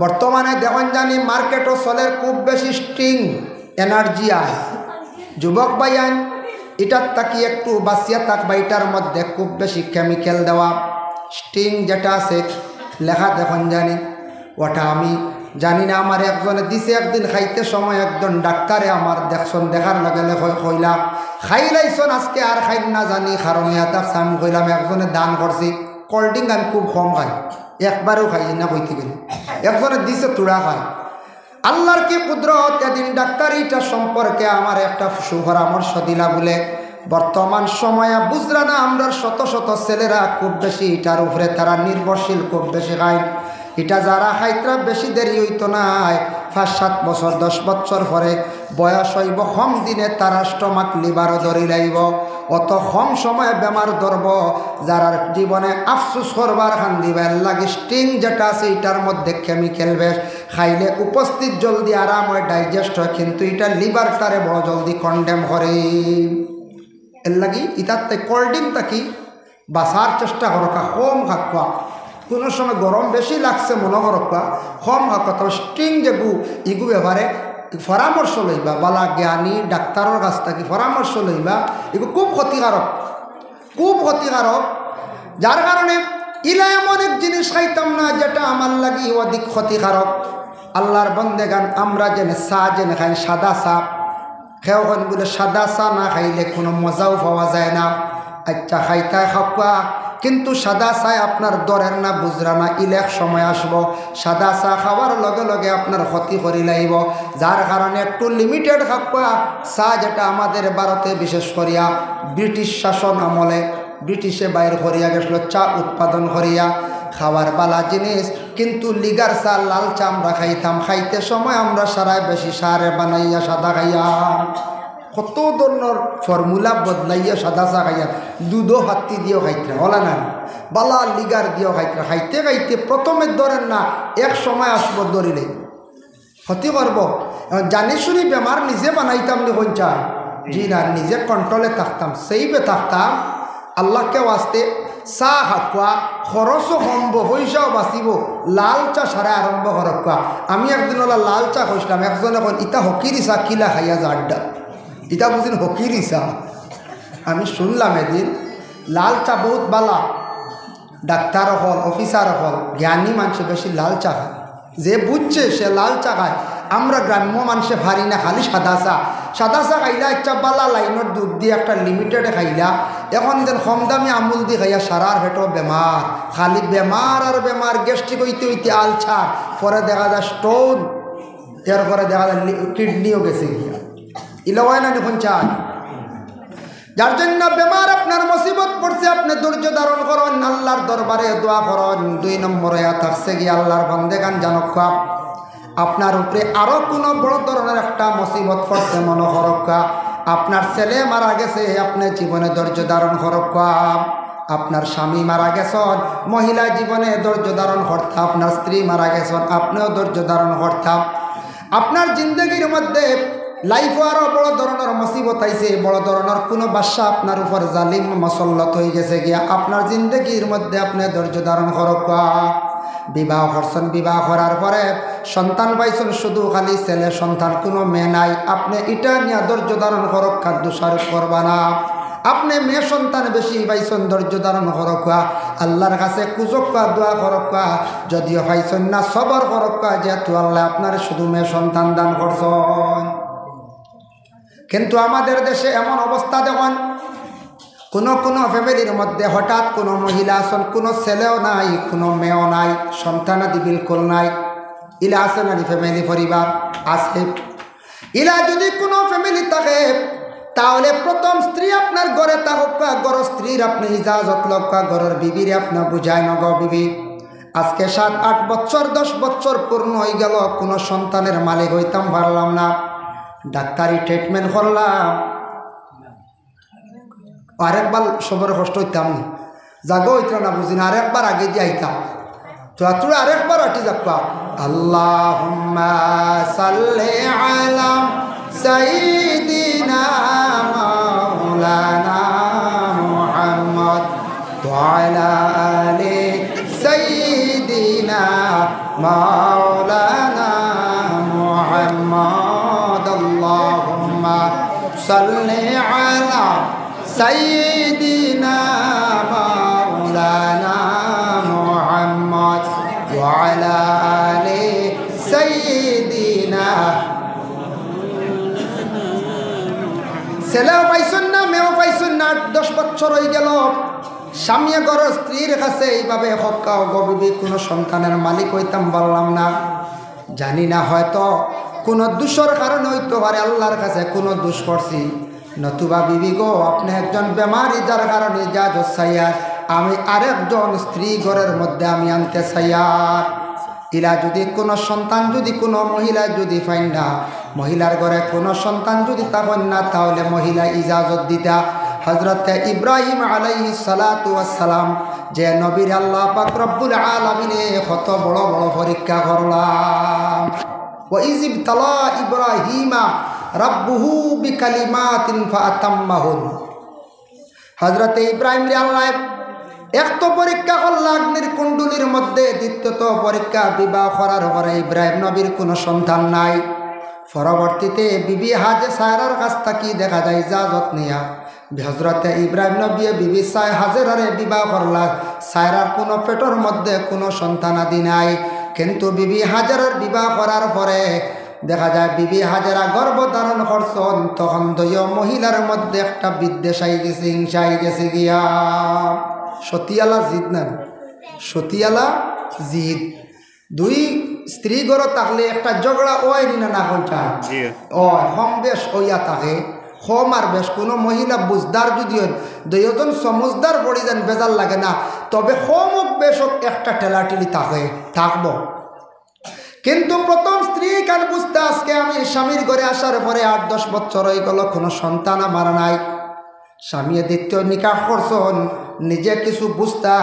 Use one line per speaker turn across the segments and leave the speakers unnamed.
বর্তমানে দেখুন জানি মার্কেটও চলে খুব বেশি স্ট্রিং এনার্জি আয় যুবক ভাইয়ান এটার তাকি একটু বাঁচিয়া থাকবা এটার মধ্যে খুব বেশি কেমিক্যাল দেওয়া স্ট্রিং যেটা আছে লেখা দেখুন জানি ওটা আমি জানি না আমার একজনে দিছে একদিন খাইতে সময় একজন ডাক্তারে আমার দেখছন দেখার লগে লগে কইলাম খাইলাইছন আজকে আর খাই না জানি কারণ এটা আমি কইলাম একজনে দান করছি কোল্ড ড্রিঙ্ক আমি খুব কম খাই একবারও খাই না কইতে গেলে একজনে দিছে তুড়া খাই আল্লাহর কি কুদরত এদিন ডাক্তার এইটা সম্পর্কে আমার একটা সুপরামর্শ দিলা বলে বর্তমান সময়ে বুঝরা না আমরা শত শত ছেলেরা খুব বেশি এটার উপরে তারা নির্ভরশীল খুব বেশি খায় এটা যারা খাইতরা বেশি দেরি হইতো নাই 5-7 বছর 10 বছর পরে বয়স হইব কম দিনে তারা স্টমাক লিভারও ধরি লাইব অত কম সময়ে বেমার ধরব যারা জীবনে আফসুস করবার খান দিবার লাগে স্টিং যেটা আছে এটার মধ্যে কেমিক্যাল বেশ খাইলে উপস্থিত জলদি আরাম হয় ডাইজেস্ট হয় কিন্তু এটা লিভারটারে বড় জলদি কন্ডেম করে এর লাগি ইতাতে কোল্ড ড্রিঙ্ক থাকি বাঁচার চেষ্টা করকা কম খাওয়া কোনো সময় গরম বেশি লাগছে মনে করকা কম খাওয়া তবে স্টিং যেগু ইগু ব্যাপারে পরামর্শ লইবা বালা জ্ঞানী ডাক্তারের কাছ থেকে পরামর্শ লইবা এগু খুব ক্ষতিকারক যার কারণে ইলা এমন এক জিনিস খাইতাম না যেটা আমার লাগি অধিক ক্ষতিকারক আল্লাহর বন্দেগান আমরা জেনে চা জেনে খাই সাদা চা খেওখান বলে সাদা চা না খাইলে কোনো মজাও পাওয়া যায় না আচ্ছা খাইতে খাওয়া কিন্তু সাদা চায় আপনার দরের না বুঝরা না ইলেক সময় আসব সাদা চা খাওয়ার লগে লগে আপনার ক্ষতি করি লাইব যার কারণে একটু লিমিটেড খাওয়া চা যেটা আমাদের ভারতে বিশেষ করিয়া ব্রিটিশ শাসন আমলে ব্রিটিশে বাইর করিয়া গেছিল চা উৎপাদন করিয়া খাওয়ার বালা জিনিস কিন্তু লিগার চা লাল চা আমরা খাইতাম খাইতে সময় আমরা সারায় বেশি সারে বানাইয়া সাদা খাইয়া কত ধরনের ফর্মুলা বদলাইয়া সাদা চা খাইয়া দুধও হাতি দিয়েও খাইতে হলা না বালা লিগার দিয়েও খাইতে খাইতে খাইতে প্রথমে ধরেন না এক সময় আসবো ধরিলে ক্ষতি করব জানি শুনি বেমার নিজে বানাইতাম নি কোন চা জি না নিজে কন্ট্রোলে থাকতাম সেইবে থাকতাম আল্লাহকে আসতে চা খাওয়া খরচও কমব পয়সাও বাঁচিব লাল চা সারা আরম্ভ করবা আমি একদিন ওলা লাল চা খাইছিলাম একজন এখন ইটা হকিরি চা কিলা খাইয়া যা আড্ডা ইটা বুঝিন হকিরি চা আমি শুনলাম এদিন লাল চা বহুত বালা ডাক্তার হল অফিসার হল জ্ঞানী মানুষ বেশি লাল চা খায় যে বুঝছে সে লাল চা খায় আমরা গ্রাম্য মানুষে ভারি না খালি সাদা চা খাইলা একটা বালা লাইনের দুধ দিয়ে একটা লিমিটেডে খাইলা এখন যেন কম দামি আমুল দিয়ে খাইয়া সারার হেঁটো বেমার খালি বেমার আর বেমার গ্যাস্ট্রিক হইতে হইতে আলছার পরে দেখা যায় স্টোন এরপরে দেখা যায় কিডনিও গেছে গিয়া ইলাওয়াই না দেখুন চা যার জন্য বেমার আপনার মুসিবত পড়ছে আপনি ধৈর্য ধারণ করুন আল্লাহর দরবারে দোয়া করুন 2 নম্বরে থাকছে গিয়ে আল্লাহর বান্দেগান জানক আপনার উপরে আরো কোনো বড় ধরনের একটা মুসিবত পড়ছে মনে হরক্কা আপনার ছেলে মারা গেছে আপনি জীবনে ধৈর্য ধারণ হরক্কা আপনার স্বামী মারা গেছেন মহিলা জীবনে ধৈর্য ধারণ করতাম আপনার স্ত্রী মারা গেছেন আপনিও ধৈর্য ধারণ করতাম আপনার জিন্দগির মধ্যে লাইফও আরও বড় ধরনের মুসিবত আইছে বড় ধরনের কোনো বাদশা আপনার উপর জালিম মুসল্লত হয়ে গেছে গিয়া আপনার জিন্দগির মধ্যে আপনি ধৈর্য ধারণ করক্কা বিবাহ করছেন বিবাহ করার পরে সন্তান পাইছেন শুধু খালি ছেলে সন্তান কোনো মেয়ে নাই আপনি এটা নিয়ে ধৈর্য ধারণ করক্কা দোষারোপ করবা না আপনি মেয়ে সন্তান বেশি পাইছেন ধৈর্য ধারণ করক্কা আল্লাহর কাছে কুজক্কা দোয়া করক্কা যদিও পাইছেন না সবর করক্কা যেহেতু আল্লাহ আপনার শুধু মেয়ে সন্তান দান করছেন কিন্তু আমাদের দেশে এমন অবস্থা দেখুন কোনো ফ্যামিলির মধ্যে হঠাৎ কোনো মহিলা আছেন কোনো ছেলেও নাই কোনো মেয়েও নাই সন্তানাদি বিলকুল নাই ইলা আছে না ফ্যামিলি পরিবার আছে ইলা যদি কোনো ফ্যামিলি থাকে তাহলে প্রথম স্ত্রী আপনার ঘরে থাকুকা ঘর স্ত্রীর আপনি ইজাজত লক্কা ঘরের বিবিরে আপনার বুঝায় নগ বিবি আজকে 7-8 বছর 10 বছর পূর্ণ হয়ে গেল কোনো সন্তানের মালিক হইতাম পারলাম না ডাক্তারি ট্রিটমেন্ট করলাম আরেকবার সবার কষ্ট হইতাম না জাগো হইতাম না বুঝি না আরেকবার আগে দিয়ে আইতাম তো তুই আরেকবার আটি যাবা আল্লাহুম্মা সাল্লি আলা সাইয়্যিদিনা মাওলানা মুহাম্মদ ওয়া আলা আলি সাইয়্যিদিনা মাওলানা মুহাম্মদ আল্লাহুম্মা সাল্লি আলা সাইয়্যিদিনা মাওলানা মুহাম্মদ ওয়া আলা আলি সাইয়্যিদিনা। ছেলেও পাইছেন না, মেয়েও পাইছেন না, 10 বছর হয়ে গেল, স্বামী ঘর স্ত্রীর কাছে এইভাবে হক্কা গবিবি কোনো সন্তানের মালিক হইতাম বললাম না। জানি না, হয়তো কোনো দোষের কারণে হইতে পারে, আল্লাহর কাছে কোনো দোষ করছি। নতুবা বিবি গো, আপনি একজন বেমারি যার কারণে যা চাইয়ার, আমি আরেকজন স্ত্রী ঘরের মধ্যে আমি আনতে চাইয়ার। ইলা যদি কোনো সন্তান যদি কোনো মহিলা যদি পাইন না, মহিলার ঘরে কোনো সন্তান যদি থাকেন না, তাহলে মহিলা ইজাজত দিতা। হযরত ইব্রাহিম আলাইহিস সালাতু ওয়াস সালাম যে নবীর আল্লাহ পাক রব্বুল আলামিনে কত বড় বড় পরীক্ষা করলাম। ওয়া ইয ইবতালা ইব্রাহিমা রাব্বুহু বিকালিমাতিন ফাআতাম্মাহুন। হযরত ইব্রাহিম রে আল্লাহ এক পরীক্ষা করল অগ্নির কুণ্ডুলির মধ্যে, দ্বিতীয়ত পরীক্ষা বিবাহ করার পরে ইব্রাহিম নবীর কোনো সন্তান নাই। পরবর্তীতে বিবি হাজেরার কাছ থেকে দেখা যায় ইজাজত নিয়া হযরত ইব্রাহিম নবী বিবি হাজেরারে বিবাহ করলা। সায়রার কোনো পেটের মধ্যে কোনো সন্তান আদি নাই, কিন্তু বিবি হাজেরার বিবাহ করার পরে দেখা যায় বিবি হাজেরা গর্ভধারণ করছেন। তখন দলীয় মহিলার মধ্যে একটা বিদ্বেষ আই গেছে, হিংসা আই গেছে গিয়া। সতিয়ালা জিদ না, সতিয়ালা জিদ। দুই স্ত্রী ঘর থাকলে একটা ঝগড়া ওই না না কোনটা ও কম বেশ ওইয়া থাকে, কম আর বেশ। কোনো মহিলা বুঝদার যদি দুইজন সমজদার পড়ে যান বেজার লাগে না, তবে কম হোক বেশ হোক একটা ঠেলাঠেলি থাকে থাকবো। কিন্তু প্রথম স্ত্রী কান বুঝতে আজকে আমি স্বামীর ঘরে আসার পরে 8-10 বছর হয়ে গেল, কোনো সন্তান আমার নাই। স্বামী দ্বিতীয় নিকাহ করছেন, নিজে কিছু বুঝতা,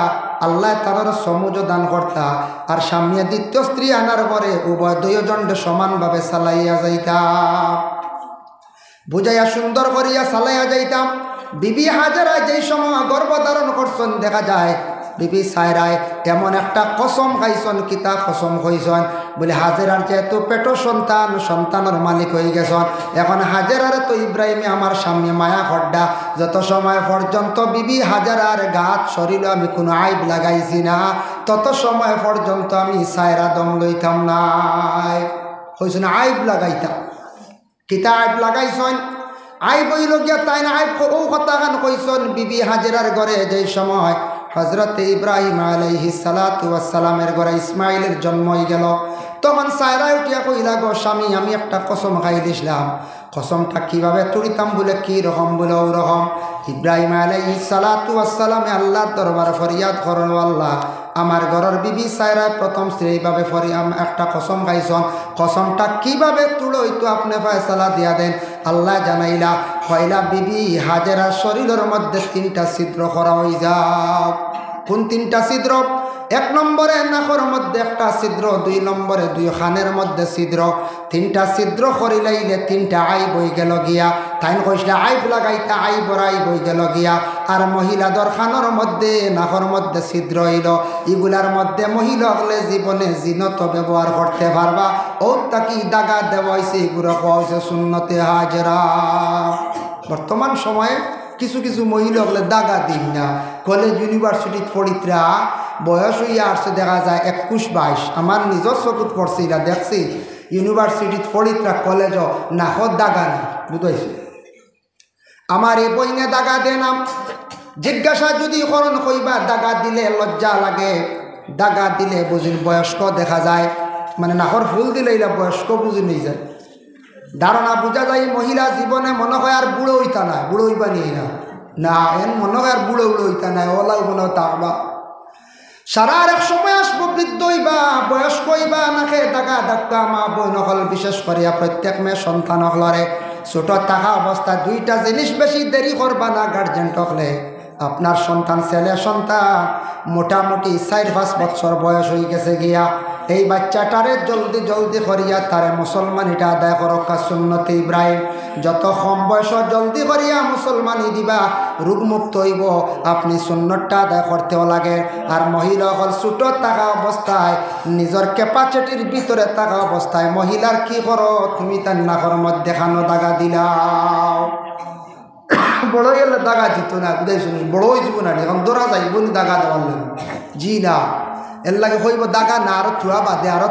আল্লাহ তার সমুজ দান করতা। আর স্বামী দ্বিতীয় স্ত্রী আনার পরে উভয় দুইজনকে সমানভাবে চালাইয়া যাইতাম, বুঝাইয়া সুন্দর করিয়া চালাইয়া যাইতাম। বিবি হাজেরা যেই সময় গর্ভধারণ করছেন, দেখা যায় বিবি সায়রায় এমন একটা কসম খাইছেন। কিতা কসম খাইছেন বলে, হাজেরার যেহেতু পেটো সন্তান, সন্তানের মালিক হয়ে গেছেন, এখন হাজেরার তো ইব্রাহিমে আমার সামনে মায়া খড্ডা। যত সময় পর্যন্ত বিবি হাজেরার গাত শরীরে আমি কোনো আইব লাগাইছি না, তত সময় পর্যন্ত আমি সায়রা দম লইতাম নাই। হয়েছে না আইব লাগাইতাম। কিতা আইব লাগাইছেন? আইব হইল গিয়া তাই না আইব ও কথা গান কইছেন। বিবি হাজেরার ঘরে যে সময় হযরত ইব্রাহিম আলাইহিস সালাতু ওয়াস সালামের ঘরে ইসমাইলের জন্ম হয়ে গেল, তখন সায়রা উঠিয়া কইলা, গো স্বামী, আমি একটা কসম খাই দিছিলাম। কসমটা কিভাবে তুলিতাম বলে, কি রকম বলে ও রকম। ইব্রাহিম আলাইহিস সালাতু ওয়াস সালামে আল্লাহর দরবারে ফরিয়াদ করেন, আল্লাহ আমার ঘরের বিবি সায়রা প্রথম স্ত্রী এইভাবে ফরিয়াম একটা কসম খাইছন, কসমটা কিভাবে তুলো হইতো আপনি ফয়সালা দিয়া দেন। আল্লাহ জানাইলা, কইলা বিবি হাজেরার শরীরের মধ্যে 3টা ছিদ্র করা হয়ে যাও। কোন 3টা ছিদ্র? 1 নম্বরে নাকের মধ্যে একটা ছিদ্র, 2 নম্বরে 2 খানের মধ্যে ছিদ্র। 3টা ছিদ্র করিলাইলে 3টা আইব হয়ে গেল গিয়া। তাই কইসলে আইব লাগাইতা, আইবর আইব হয়ে গেল গিয়া। আর মহিলাদের খানের মধ্যে নাকের মধ্যে ছিদ্র হইল, এগুলার মধ্যে মহিলা হলে জীবনে জিনত ব্যবহার করতে পারবা। ও তাকি দাগা দেওয়া হয়েছে, এগুলো কোয়া হয়েছে সুন্নতে হাজেরা। বর্তমান সময়ে কিছু কিছু মহিলা হলে দাগা দিন না। কলেজ ইউনিভার্সিটির পড়িত্রা বয়স হইয়া আসছে, দেখা যায় 21-22। আমার নিজের চকুত পড়ছে, এটা দেখছি ইউনিভার্সিটির পড়িত্রা কলেজ নাকত দাগা না, বুঝাইছে। আমার এই বইনে দাগা দে না, জিজ্ঞাসা যদি করণ কইবা, দাগা দিলে লজ্জা লাগে। দাগা দিলে বুঝিন বয়স্ক দেখা যায়, মানে নাকর ফুল দিলে এরা বয়স্ক বুঝি নিয়ে যায়। ধারণা বোঝা যায় মহিলা জীবনে মনে হয় আর বুড়ো হইতা না, বুড়ো হইবা নিয়ে না, না এন মনে হয় আর বুড়ো হইতা নাই, ওলাই মনে থাকবা। সারা আর এক সময় আসবো, বৃদ্ধ হইবা, বয়স্ক হইবা, নাকে দাগা ধাক্কা মা বই নকল, বিশেষ করিয়া প্রত্যেক মেয়ে সন্তান হলরে ছোট থাকা অবস্থা 2টা জিনিস বেশি দেরি করবা না। গার্জেন হলে আপনার সন্তান ছেলে সন্তান মোটামুটি 4-5 বছর বয়স হয়ে গেছে গিয়া, এই বাচ্চাটারে জলদি জলদি করিয়া তারে মুসলমানিটা আদায় করক্কা সুন্নতে ইব্রাহিম যত কম বয়স জলদি করিয়া মুসলমানি দিবা রোগমুক্ত হইব আপনি সুন্নতটা আদায় করতেও লাগে আর মহিলা হল ছোট থাকা অবস্থায় নিজের ক্যাপাসিটির ভিতরে থাকা অবস্থায় মহিলার কি করো তুমি তার নাকর মধ্যে খানো দাগা দিলাও বড় গেলে দাগা দিত না বুঝাই শুনিস বড় হয়েছিল না এখন দৌড়া যাইব নি দাগা দেওয়ার জি না এর লাগে হইব দাগা না আরো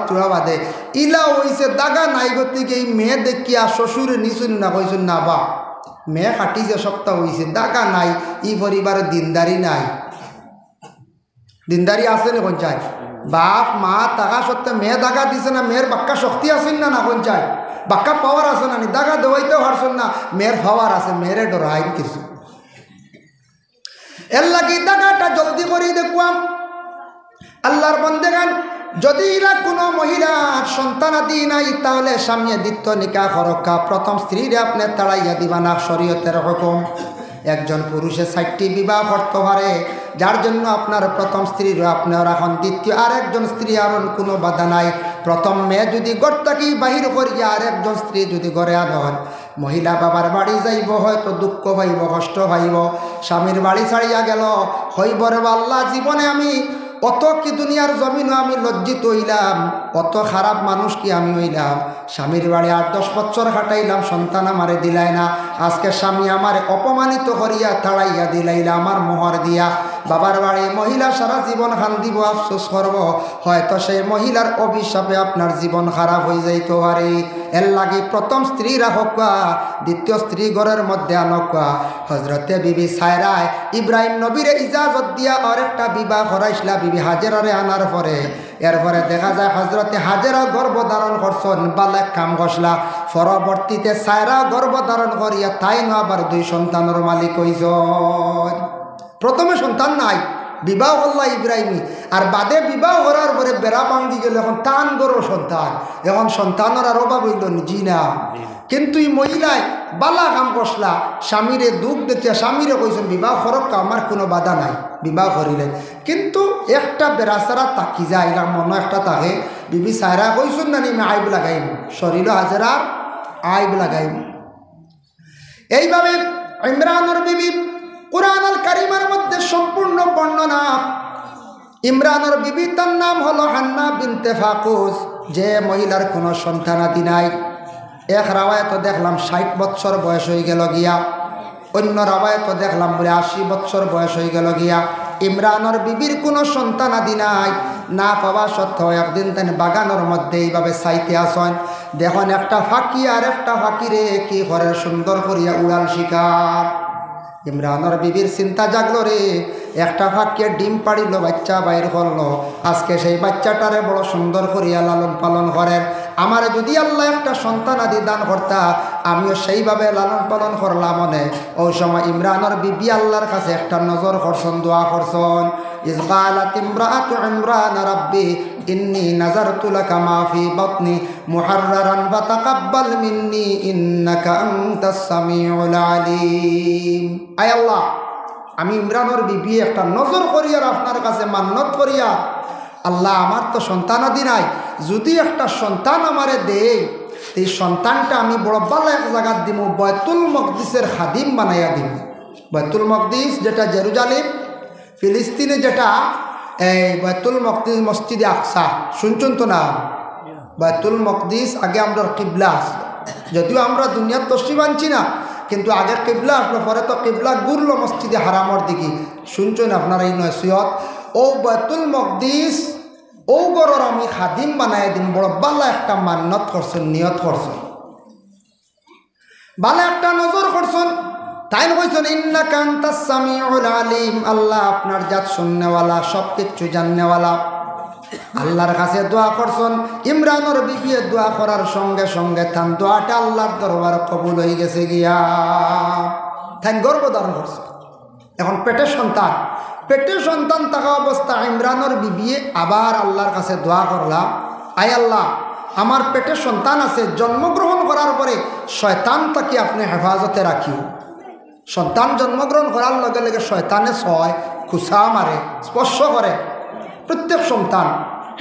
চূড়া বাদে ইলা হইছে দাগা নাই গতিকে এই মেয়ে দেখিয়া শ্বশুরে নিশুন না কইসুন না বা মেয়ে কাটিছে সপ্তাহ হইছে দাগা নাই ই পরিবারে দিনদারি নাই দিনদারি আছে না কোন চাই বাপ মা টাকা সত্ত্বে মেয়ে দাগা দিছে না মেয়ের বাক্কা শক্তি আছেন না কোন চাই বাক্কা পাওয়ার আছে না দাগা দেওয়াইতেও পারছেন না মেয়ের পাওয়ার আছে মেয়েরে ডরাই কিছু এর লাগে দাগাটা জলদি করে দেখুয়াম আল্লাহর বন্দেগান যদি এরা কোনো মহিলার সন্তানাদি নাই তাহলে স্বামী দ্বিতীয় নিকাহ করক্কা প্রথম স্ত্রীরে আপনি তাড়াইয়া দিবা না শরীয়তের হুকুম একজন পুরুষে 60টি বিবাহ করতে পারে যার জন্য আপনার প্রথম স্ত্রীর আপনার এখন দ্বিতীয় আরেকজন স্ত্রী আর কোনো বাধা নাই প্রথম মেয়ে যদি ঘর থাকি বাহির করিয়া আরেকজন স্ত্রী যদি ঘরে আনেন মহিলা বাবার বাড়ি যাইব হয়তো দুঃখ পাইব কষ্ট পাইব স্বামীর বাড়ি ছাড়িয়া গেল হইব রে আল্লাহ জীবনে আমি অত কি দুনিয়ার জমিনও আমি লজ্জিত হইলাম অত খারাপ মানুষ কি আমি হইলাম স্বামীর বাড়ি 8-10 বছর কাটাইলাম সন্তান আমারে দিলাই না আজকে স্বামী আমারে অপমানিত করিয়া তাড়াইয়া দিলাইলা আমার মোহর দিয়া বাবার বাড়ি মহিলা সারা জীবন খান দিব আফসোস করব হয়তো সেই মহিলার অভিশাপে আপনার জীবন খারাপ হয়ে যাইতে পারে এর লাগে প্রথম স্ত্রী রাখা দ্বিতীয় স্ত্রী ঘরের মধ্যে আনকা হজরতে বিবি সায়রায় ইব্রাহিম নবীরে ইজাজত দিয়া আরেকটা বিবাহ করাইছিলা বিবি হাজেরারে আনার পরে এরপরে দেখা যায় হজরতে হাজেরা গর্ভধারণ করছেন বালেক কাম গসলা পরবর্তীতে সায়রা গর্ভধারণ করিয়া তাই না আবার 2 সন্তানের মালিক হইছেন প্রথমে সন্তান নাই বিবাহ হল্লা ইব্রাহিমী আর বাদে বিবাহ করার পরে বেড়া ভাঙ্গি গেল এখন টান গরো সন্তান এখন সন্তানের আর অভাব হইল জি না কিন্তু এই মহিলায় বালা কাম করসলা স্বামীরে দুঃখ দেখে স্বামীরে কইছেন বিবাহ করক্কা আমার কোনো বাধা নাই বিবাহ করিলেন কিন্তু একটা বেড়াচারা তাকি যায় এলাম মনে একটা তাকে বিবি সায়রা কইছেন না নিমে আইব লাগাইব শরীর হাজারা আইব লাগাইব এইভাবে ইমরানের বিবি কুরআনুল কারীমের মধ্যে সম্পূর্ণ বর্ণনা ইমরানের বিবি তার নাম হলো হান্না বিনতে ফাকুস যে মহিলার কোনো সন্তানাদি নাই এক রাওয়ায়ত দেখলাম 60 বছর বয়স হয়ে গেল গিয়া অন্য রাওয়ায়ত দেখলাম বলে 80 বছর বয়স হয়ে গেল গিয়া ইমরানের বিবির কোনো সন্তানাদি নাই না পাওয়া সত্ত্বেও একদিন তেন বাগানের মধ্যে এইভাবে চাইতে আসেন দেখুন একটা ফাঁকি আর একটা ফাঁকিরে কি করে সুন্দর করিয়া উড়াল শিকার ইমরানের বিবির চিন্তা জাগলো রে একটা ফাঁকিয়ে ডিম পাড়িল বাচ্চা বাইর করলো আজকে সেই বাচ্চাটারে বড় সুন্দর করিয়া লালন পালন করেন আমারে যদি আল্লাহ একটা সন্তান আদি দান করতা আমিও সেইভাবে লালন পালন করলাম মনে ওই সময় ইমরানের বিবি আল্লাহর কাছে একটা নজর করছেন দোয়া করছেন ইয ক্বালাত ইমরাতু ইমরান রাব্বি ইন্নী নাযারতু লাকা মা ফি বাতনি মুহাররারান ফাতাকাব্বাল মিন্নী ইন্নাকা আনতাস সামিউল আলিম আয় আল্লাহ আমি ইমরানের বিবি একটা নজর করিয়া আপনার কাছে মান্নত করিয়া আল্লাহ আমার তো সন্তানাদি নাই যদি একটা সন্তান আমারে দেয় এই সন্তানটা আমি বড় ভালো এক জায়গা দিব বাইতুল মকদিসের খাদিম বানাইয়া দিব বাইতুল মকদিস যেটা জেরুজালেম ফিলিস্তিনে যেটা এই বাইতুল মকদিস মসজিদে আকসা শুনছেন তো না বাইতুল মকদিস আগে আমরা কিবলা যদিও আমরা দুনিয়ার তসরিফ আনছি না কিন্তু আগে কিবলা আসলো পরে তো কিবলা ঘুরলো মসজিদে হারামর দিকে শুনছেন আপনারা এই নসিহত ও বাইতুল মকদিস ও গরর আমি খাদিম বানাই দিন বড় বালা একটা মান্নত করছেন নিয়ত করছেন বালা একটা নজর করছেন তাই কইছেন ইন্নাকা আনতাস সামিউল আলিম আল্লাহ আপনার জাত শুননেওয়ালা সব কিছু জাননেওয়ালা আল্লাহর কাছে দোয়া করছেন ইমরানের বিবি দোয়া করার সঙ্গে সঙ্গে তার দোয়াটা আল্লাহর দরবারে কবুল হয়ে গেছে গিয়া তাই গর্ভধারণ করছে এখন পেটের সন্তান থাকা অবস্থা ইমরানের বিবি আবার আল্লাহর কাছে দোয়া করলাম আয় আল্লাহ আমার পেটের সন্তান আছে জন্মগ্রহণ করার পরে শয়তান তাকে আপনি হেফাজতে রাখিও সন্তান জন্মগ্রহণ করার লগে লগে শয়তানে ছয় খুসা মারে স্পর্শ করে প্রত্যেক সন্তান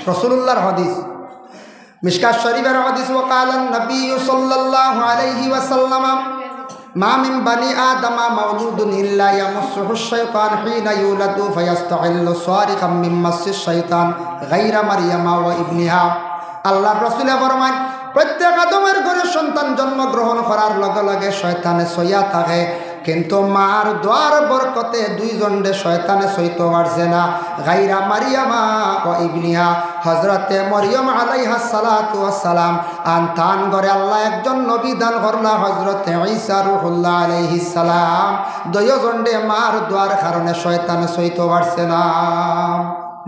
রাসূলুল্লাহর হাদিস, মিশকাত শরীফের হাদিস। ওয়াকালান নবী সাল্লাল্লাহু আলাইহি ওয়াসাল্লাম মা মিন বানি আদম মাউলুদুন ইল্লা ইয়ামুসসুহু শাইতান হিনা ইউলাদু ফায়াস্তাহিল্লু সারিকাম মিন মাসসিশ শাইতান গায়রা মারইয়ামা ওয়া ইবনিহা। আল্লাহর রাসূল ফরমান, প্রত্যেক আদমের ঘরে সন্তান জন্মগ্রহণ করার লগে লগে শয়তানে সইয়া থাকে, কিন্তু মার দোয়ার বরকতে দুইজনরে শয়তানে সইতে পারছে না। গায়রা মারিয়ামা ও ইবনিহা, হযরতে মরিয়ম আলাইহাস সালাতু ওয়াস সালাম আনতান ঘরে আল্লাহ একজন নবী দান করলা, হযরতে ঈসা রূহুল্লাহ আলাইহিস সালাম। দুইজনরে মার দোয়ার কারণে শয়তানে সইতে পারছে না।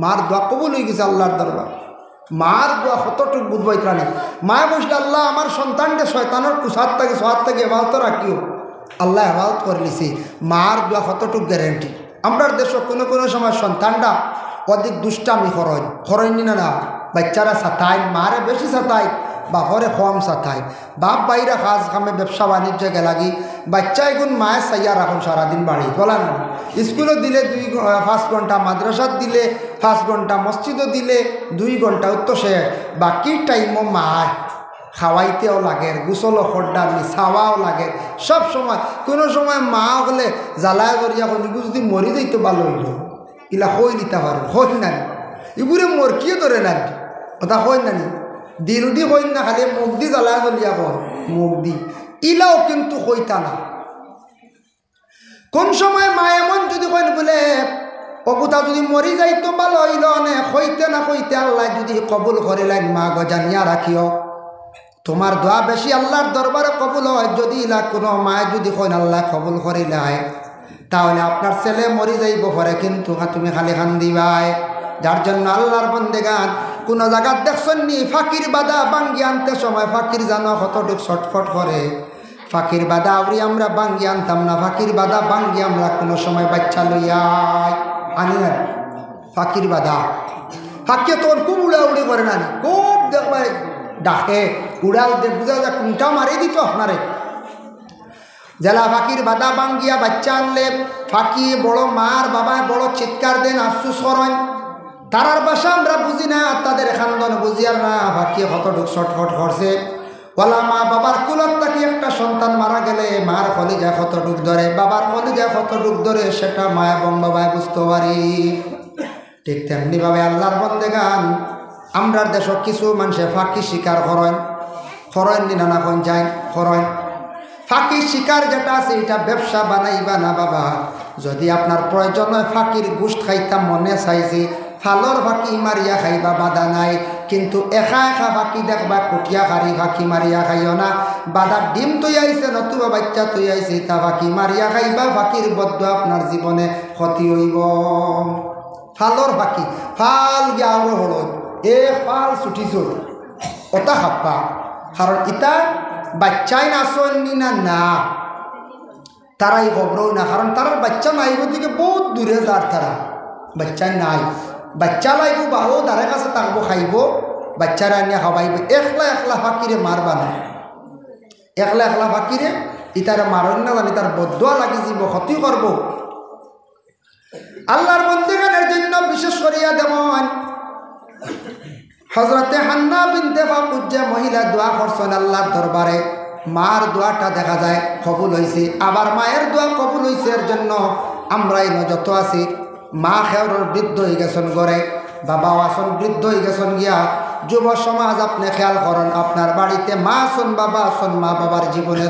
মার দোয়া কবুল হয়ে গেছে আল্লাহর দরবার। মার দোয়া কতটুক বুঝবাই প্রাণী। মায় বসলে আল্লাহ আমার সন্তানকে শয়তানের কুসার থেকে সোয়ার থেকে হেফাজত রাখিও, আল্লাহ হেফাজত করে নিছি। মার দোয়া কতটুক গ্যারেন্টি। আমরা দেশ কোনো কোনো সময় সন্তানটা অধিক দুষ্টামি খরইনি না, বাচ্চারা সাতাই, মারে বেশি সাতাই, বাপরে কম সাতাই। বাপ বাইরে কাজ কামে ব্যবসা বাণিজ্য গেলাগি, বাচ্চা এগুন মায়ের সাইয়া রাখুন সারাদিন বাড়ি বলা না। স্কুলে দিলে 5 ঘন্টা, মাদ্রাসাত দিলে 5 ঘন্টা, মসজিদও দিলে 2 ঘন্টা, তো সে বাকি টাইমও মায় খাওয়াইতেও লাগে, গোসলও খড্ডার ছাওয়াও লাগে সব সময়। কোনো সময় মা হলে জ্বালায় করিয়া কলিগু যদি মরি যাইতো ভালো হইল, ইলা হই নিতে পারো, হই নানি ইগুরে মরকিও ধরে নানি ওটা হই নানি, দিলদি হই না, খালি মুখ দি জ্বালায় করিয়া কয় মুখ দি, ইলাও কিন্তু হইতা না। কোন সময় মা এমন যদি কইন বলে অকুতা যদি মরি যাইতো ভালো হইল নে, হইতে না হইতে আল্লাহ যদি কবুল করিলেন, মা গো জানিয়া রাখিও তোমার দোয়া বেশি আল্লাহর দরবারে কবুল হয়। যদি ইলা কোনো মায় যদি কইন আল্লাহ কবুল করিলাই, তাহলে আপনার ছেলে মরি যাইব পরে, কিন্তু তুমি খালি খান দিবাই। যার জন্য আল্লাহর বন্দেগান কোনো জায়গার দেখছেন নি ফাঁকির বাদা বাঙ্গি আনতে সময় ফাঁকির জানো কতটুক ছটফট করে। ফাঁকির বাদা আউরি আমরা বাঙ্গি আনতাম না, ফাঁকির বাদা বাঙ্গি আমরা কোনো সময় বাচ্চা লইয়াই আনি না। ফাঁকির বাদা ফাঁকি তোর খুব উড়াউড়ি করে না, খুব দেখবে ডাকে উড়াল বুঝা যায় কোনটা মারি দিত আপনারে। জেলা ফাঁকির বাদা বাঙ্গিয়া বাচ্চা আনলে ফাঁকি বড় মার বাবা বড় চিৎকার দেন, আফসুস করেন। তারার বাসা আমরা বুঝি না, তাদের খানদন বুঝিয়ার না ফাঁকি কতটুক ছটফট করছে। ওলা মা বাবার কুলত থাকি একটা সন্তান মারা গেলে মার কলিজা কতটুক ধরে, বাবার কলিজা কতটুক ধরে, সেটা মা এবং বাবায় বুঝতে পারি। ঠিক তেমনিভাবে আল্লাহর বন্দেগান আমরা দেশ কিছু মানুষে ফাঁকি শিকার করেন নিনা না কোন যায় করেন। ফাঁকি শিকার যেটা আছে এটা ব্যবসা বানাইবা না বাবা। যদি আপনার প্রয়োজন হয় ফাঁকির গোষ্ঠ খাইতাম মনে চাইছি, ফালর ফাঁকি মারিয়া খাইবা বাধা নাই, কিন্তু একা একা ফাঁকি দেখবা কুটিয়া খারি ফাঁকি মারিয়া খাইও না। বাদার ডিম তুই আইছে নতুবা বাচ্চা তুই আইছে, তা ফাঁকি মারিয়া খাইবা, ফাঁকির বদ্ধ আপনার জীবনে ক্ষতি হইব। ফালর ফাঁকি ফাল গিয়া আরো হল এ ফাল ছুটিছ ওটা খাপ্পা, কারণ ইটা বাচ্চাই নাচনি না তারাই খবরও না, কারণ তারার বাচ্চা নাইব দিকে বহুত দূরে যার, তারা বাচ্চাই নাই, বাচ্চা লাইব বাহু তারে কাছে থাকবো খাইব, বাচ্চারা নিয়ে খাওয়াইব। একলা একলা ফাঁকিরে মারবা না, একলা একলা ফাঁকিরে ইতারে মারণ না জানি, তার বদুয়া লাগি যাব, ক্ষতি করব। আল্লাহর বন্দেগানের জন্য বিশেষ করিয়া দেমন হযরতে হান্না বিনতে ফাকুজ যে মহিলা দোয়া করছেন আল্লাহর দরবারে, মার দোয়াটা দেখা যায় কবুল হয়েছে, আবার মায়ের দোয়া কবুল হয়েছে। এর জন্য আমরা এই যত আছি, মা খেয়ার বৃদ্ধ হয়ে গেছেন ঘরে, বাবাও আসন বৃদ্ধ হয়ে গেছেন গিয়া, যুব সমাজ আপনি খেয়াল করেন আপনার বাড়িতে মা আসন বাবা আসন, মা বাবার জীবনে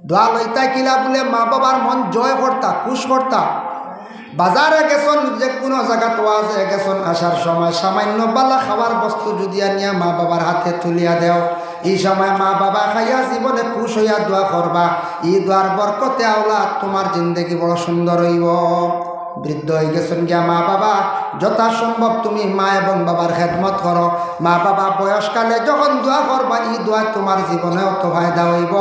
দোয়া লইতা কিলা বলে মা বাবার মন জয় করতা, খুশ করতা। বাজারে গেছন যে কোনো জায়গা ওয়াজে গেছন, আসার সময় সামান্য বালা খাবার বস্তু যদি আনিয়া মা বাবার হাতে তুলিয়া দেও, এই সময় মা বাবা খাইয়া জীবনে খুশ হইয়া দোয়া করবা, এই দোয়ার বরকতে আওলাদ তোমার জিন্দগি বড় সুন্দর হইব। বৃদ্ধ হয়ে গেছেন গিয়া মা বাবা, যথাসম্ভব তুমি মা এবং বাবার খেদমত করো। মা বাবা বয়সকালে যখন দোয়া করবা, এই দোয়া তোমার জীবনেও তো ফায়দা হইব।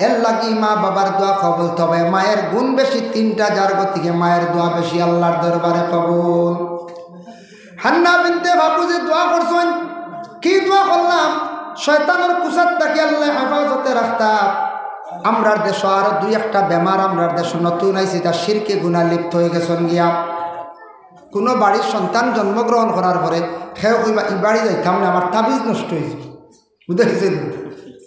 এর লাগি মা বাবার দোয়া কবুল, তবে মায়ের গুণ বেশি 3টা, যার গতিকে মায়ের দোয়া বেশি আল্লাহর দরবারে কবুল। হান্না বিনতে ফাকুজে দোয়া করছেন, কি দোয়া করলাম? শয়তানের কুসাত তাকে আল্লাহ হেফাজতে রাখতাম। আমরার দেশ আরো 2-1টা বেমার আমরার দেশ নতুন আইসি, তা শিরকে গুণা লিপ্ত হয়ে গেছেন গিয়া। কোনো বাড়ির সন্তান জন্মগ্রহণ করার পরে সেও কইবা ই বাড়ি যাইতাম না, আমার তাবিজ নষ্ট হয়েছে, বুঝেছেন?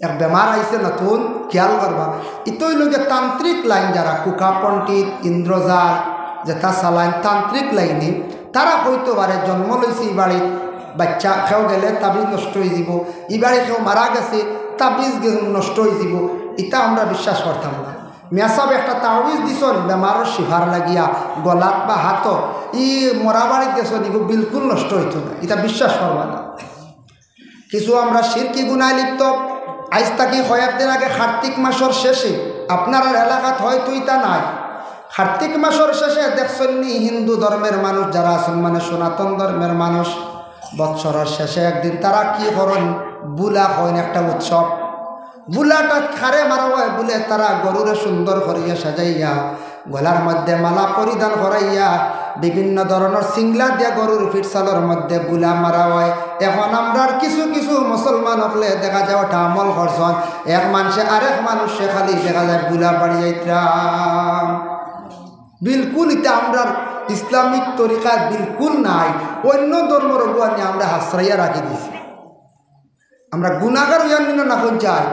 এক বেমার আইসে নতুন, খেয়াল করবা। ইতই লোকে তান্ত্রিক লাইন যারা কুকা পণ্ডিত ইন্দ্রজাল যেটা চালাইন তান্ত্রিক লাইনে, তারা হইতে পারে জন্ম লইছে ই বাড়ির বাচ্চা খেও গেলে তাবিজ নষ্ট হয়ে যাব, ই বাড়ি কেউ মারা গেছে তাবিজ নষ্ট হয়ে যাব, এটা আমরা বিশ্বাস করতাম না। মেসাব একটা তাবিজ দিছ বেমারের শিভার লাগিয়া গলাত বা হাত, ই মরা বাড়িত গেছ নিব বিলকুল নষ্ট হইতো না, এটা বিশ্বাস করবা না। কিছু আমরা শিরকি গুনায় লিপ্ত। আজ তাকি কয়েকদিন আগে কার্তিক মাসের শেষে আপনার এলাকাত হয়তো ইতা নাই, কার্তিক মাসের শেষে দেখছেননি হিন্দু ধর্মের মানুষ যারা আছেন মানে সনাতন ধর্মের মানুষ বৎসরের শেষে একদিন তারা কি করেন, বুলা হয় একটা উৎসব, বুলাটা খারে মারা হয় বলে তারা গরুরে সুন্দর করিয়া সাজাইয়া গলার মধ্যে মালা পরিধান করাইয়া বিভিন্ন ধরনের সিংলা দিয়া গরুর ফিটসালের মধ্যে বুলা মারা হয়। এখন আমরা কিছু কিছু মুসলমান হলে দেখা যায় ওটা আমল করছেন, এক মানুষে আরেক মানুষে খালি দেখা যায় বুলা বাড়ি যাইতাম। বিলকুল এটা আমরা ইসলামিক তরিকার বিলকুল নাই, অন্য ধর্মের ওগুলো নিয়ে আমরা হাসরাইয়া রাখি দিছি। আমরা গুণাগার হইয়ার নিন না কোন চাই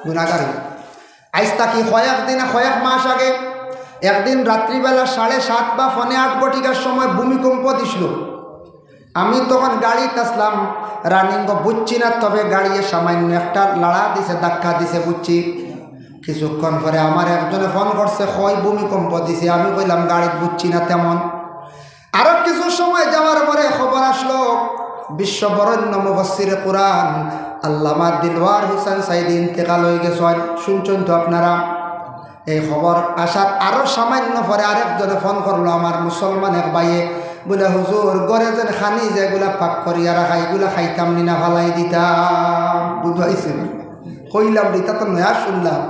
গুণাগার। আজ তাকি কয়েক মাস আগে একদিন রাত্রিবেলা 7:30 বা 8:45 ঘটিকার সময় ভূমিকম্প দিছিল। আমি তখন গাড়িতে আসলাম, রানিং বুঝছি না, তবে গাড়িয়ে সামান্য একটা লাড়া দিছে, ধাক্কা দিছে বুঝছি। কিছুক্ষণ পরে আমার একজনে ফোন করছে, হয় ভূমিকম্প দিছে। আমি কইলাম গাড়িতে বুঝছি না তেমন। আরো কিছু সময় যাওয়ার পরে খবর আসলো, বিশ্ব বরেণ্য মুফাসসিরে কুরআন আল্লামা দিলওয়ার হোসেন সাইদি ইন্তেকাল হয়ে গেছেন। শুনছেন তো আপনারা? এই খবর আসার আরো সামান্য পরে আরেকজনে ফোন করলো, আমার মুসলমান এক ভাইয়ে, বলে হুজুর ঘরে যেন খানি যেগুলা পাক করিয়া রাখা এগুলা খাইতাম নিনা ফালাই দিতাম। বুঝাইছে কইলাম দিতা তো নয়া শুনলাম।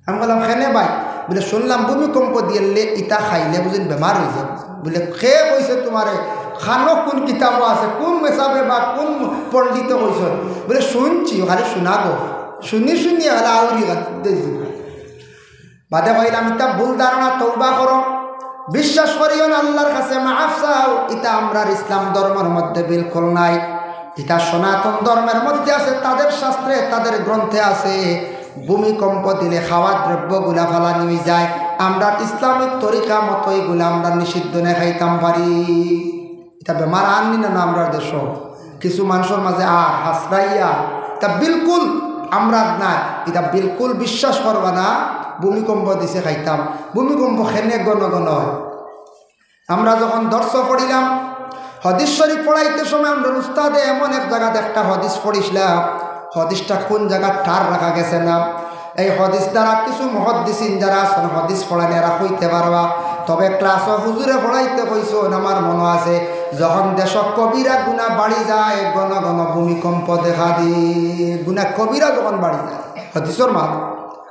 আমি বললাম খেনে ভাই? বলে শুনলাম ভূমিকম্প দিলে ইটা খাইলে বুঝেন বেমার হয়ে যাবে। বলে খে কইছে তোমারে? খানো কোন কিতাব আছে, কোন মেসাবে বা কোন পণ্ডিত কইস? বলে শুনছি, খালি শোনাবো, শুনি হলে আউরি বাদে কইলাম ইটা ভুল ধারণা, তওবা করো, বিশ্বাস করিও না, আল্লাহর কাছে মাফ চাও। এটা আমরা ইসলাম ধর্মের মধ্যে বিলকুল নাই, এটা সনাতন ধর্মের মধ্যে আছে, তাদের শাস্ত্রে তাদের গ্রন্থে আছে ভূমিকম্প দিলে খাওয়ার দ্রব্যগুলা ফালানি হয়ে যায়। আমরা ইসলামিক তরিকা মতো এগুলা আমরা নিষিদ্ধ না খাইতাম পারি। এটা বেমার আননি না আমরা দেশ কিছু মানুষের মাঝে আর হাসরাইয়া, এটা বিলকুল আমরা না, এটা বিলকুল বিশ্বাস করবা না। ভূমিকম্প দিছে খাইতাম, ভূমিকম্প খেনে গণ হয়। আমরা যখন দর্শ পড়িলাম হদিস শরীফ পড়াইতে সময় আমরা উস্তাদে এমন এক জায়গাতে একটা হদিস পড়িছিলাম, হদিসটা কোন জায়গা ঠার রাখা গেছে না। এই হদিস দ্বারা কিছু মুহাদ্দিসিন যারা আছেন হদিস পড়ানি এরা কইতে পারবা, তবে ক্লাস হুজুরে পড়াইতে কইছো আমার মনে আছে, যখন দেশ কবিরা গুণা বাড়ি যায় ঘন ঘন ভূমিকম্প দেখা দিয়ে, গুণা কবিরা যখন বাড়ি যায় হদিসর মা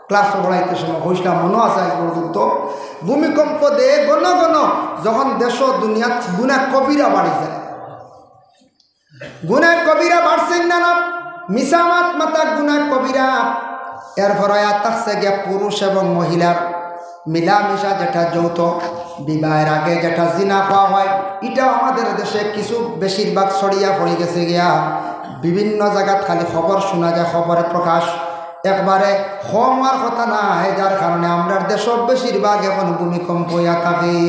ক্লাস পড়াইতে সময় হইসলাম মনে আছে আজ পর্যন্ত, ভূমিকম্প দে ঘন ঘন যখন দেশ দুনিয়া গুণা কবিরা বাড়ি যায়। গুণা কবিরা বাড়ছেন না না, মিসামাত মাতা গুণা কবিরা। এরপর থাকছে গিয়া পুরুষ এবং মহিলার মিলামিশা, যেটা যৌথ বিবাহের আগে যেটা জিনা পাওয়া হয়, এটাও আমাদের দেশে কিছু বেশিরভাগ ছড়িয়া পড়ে গেছে গিয়া। বিভিন্ন জায়গাত খালি খবর শোনা যায়, খবরে প্রকাশ একবারে কম হওয়ার কথা না, যার কারণে আমরা দেশের বেশিরভাগ এখন ভূমিকম্প হইয়া থাকি।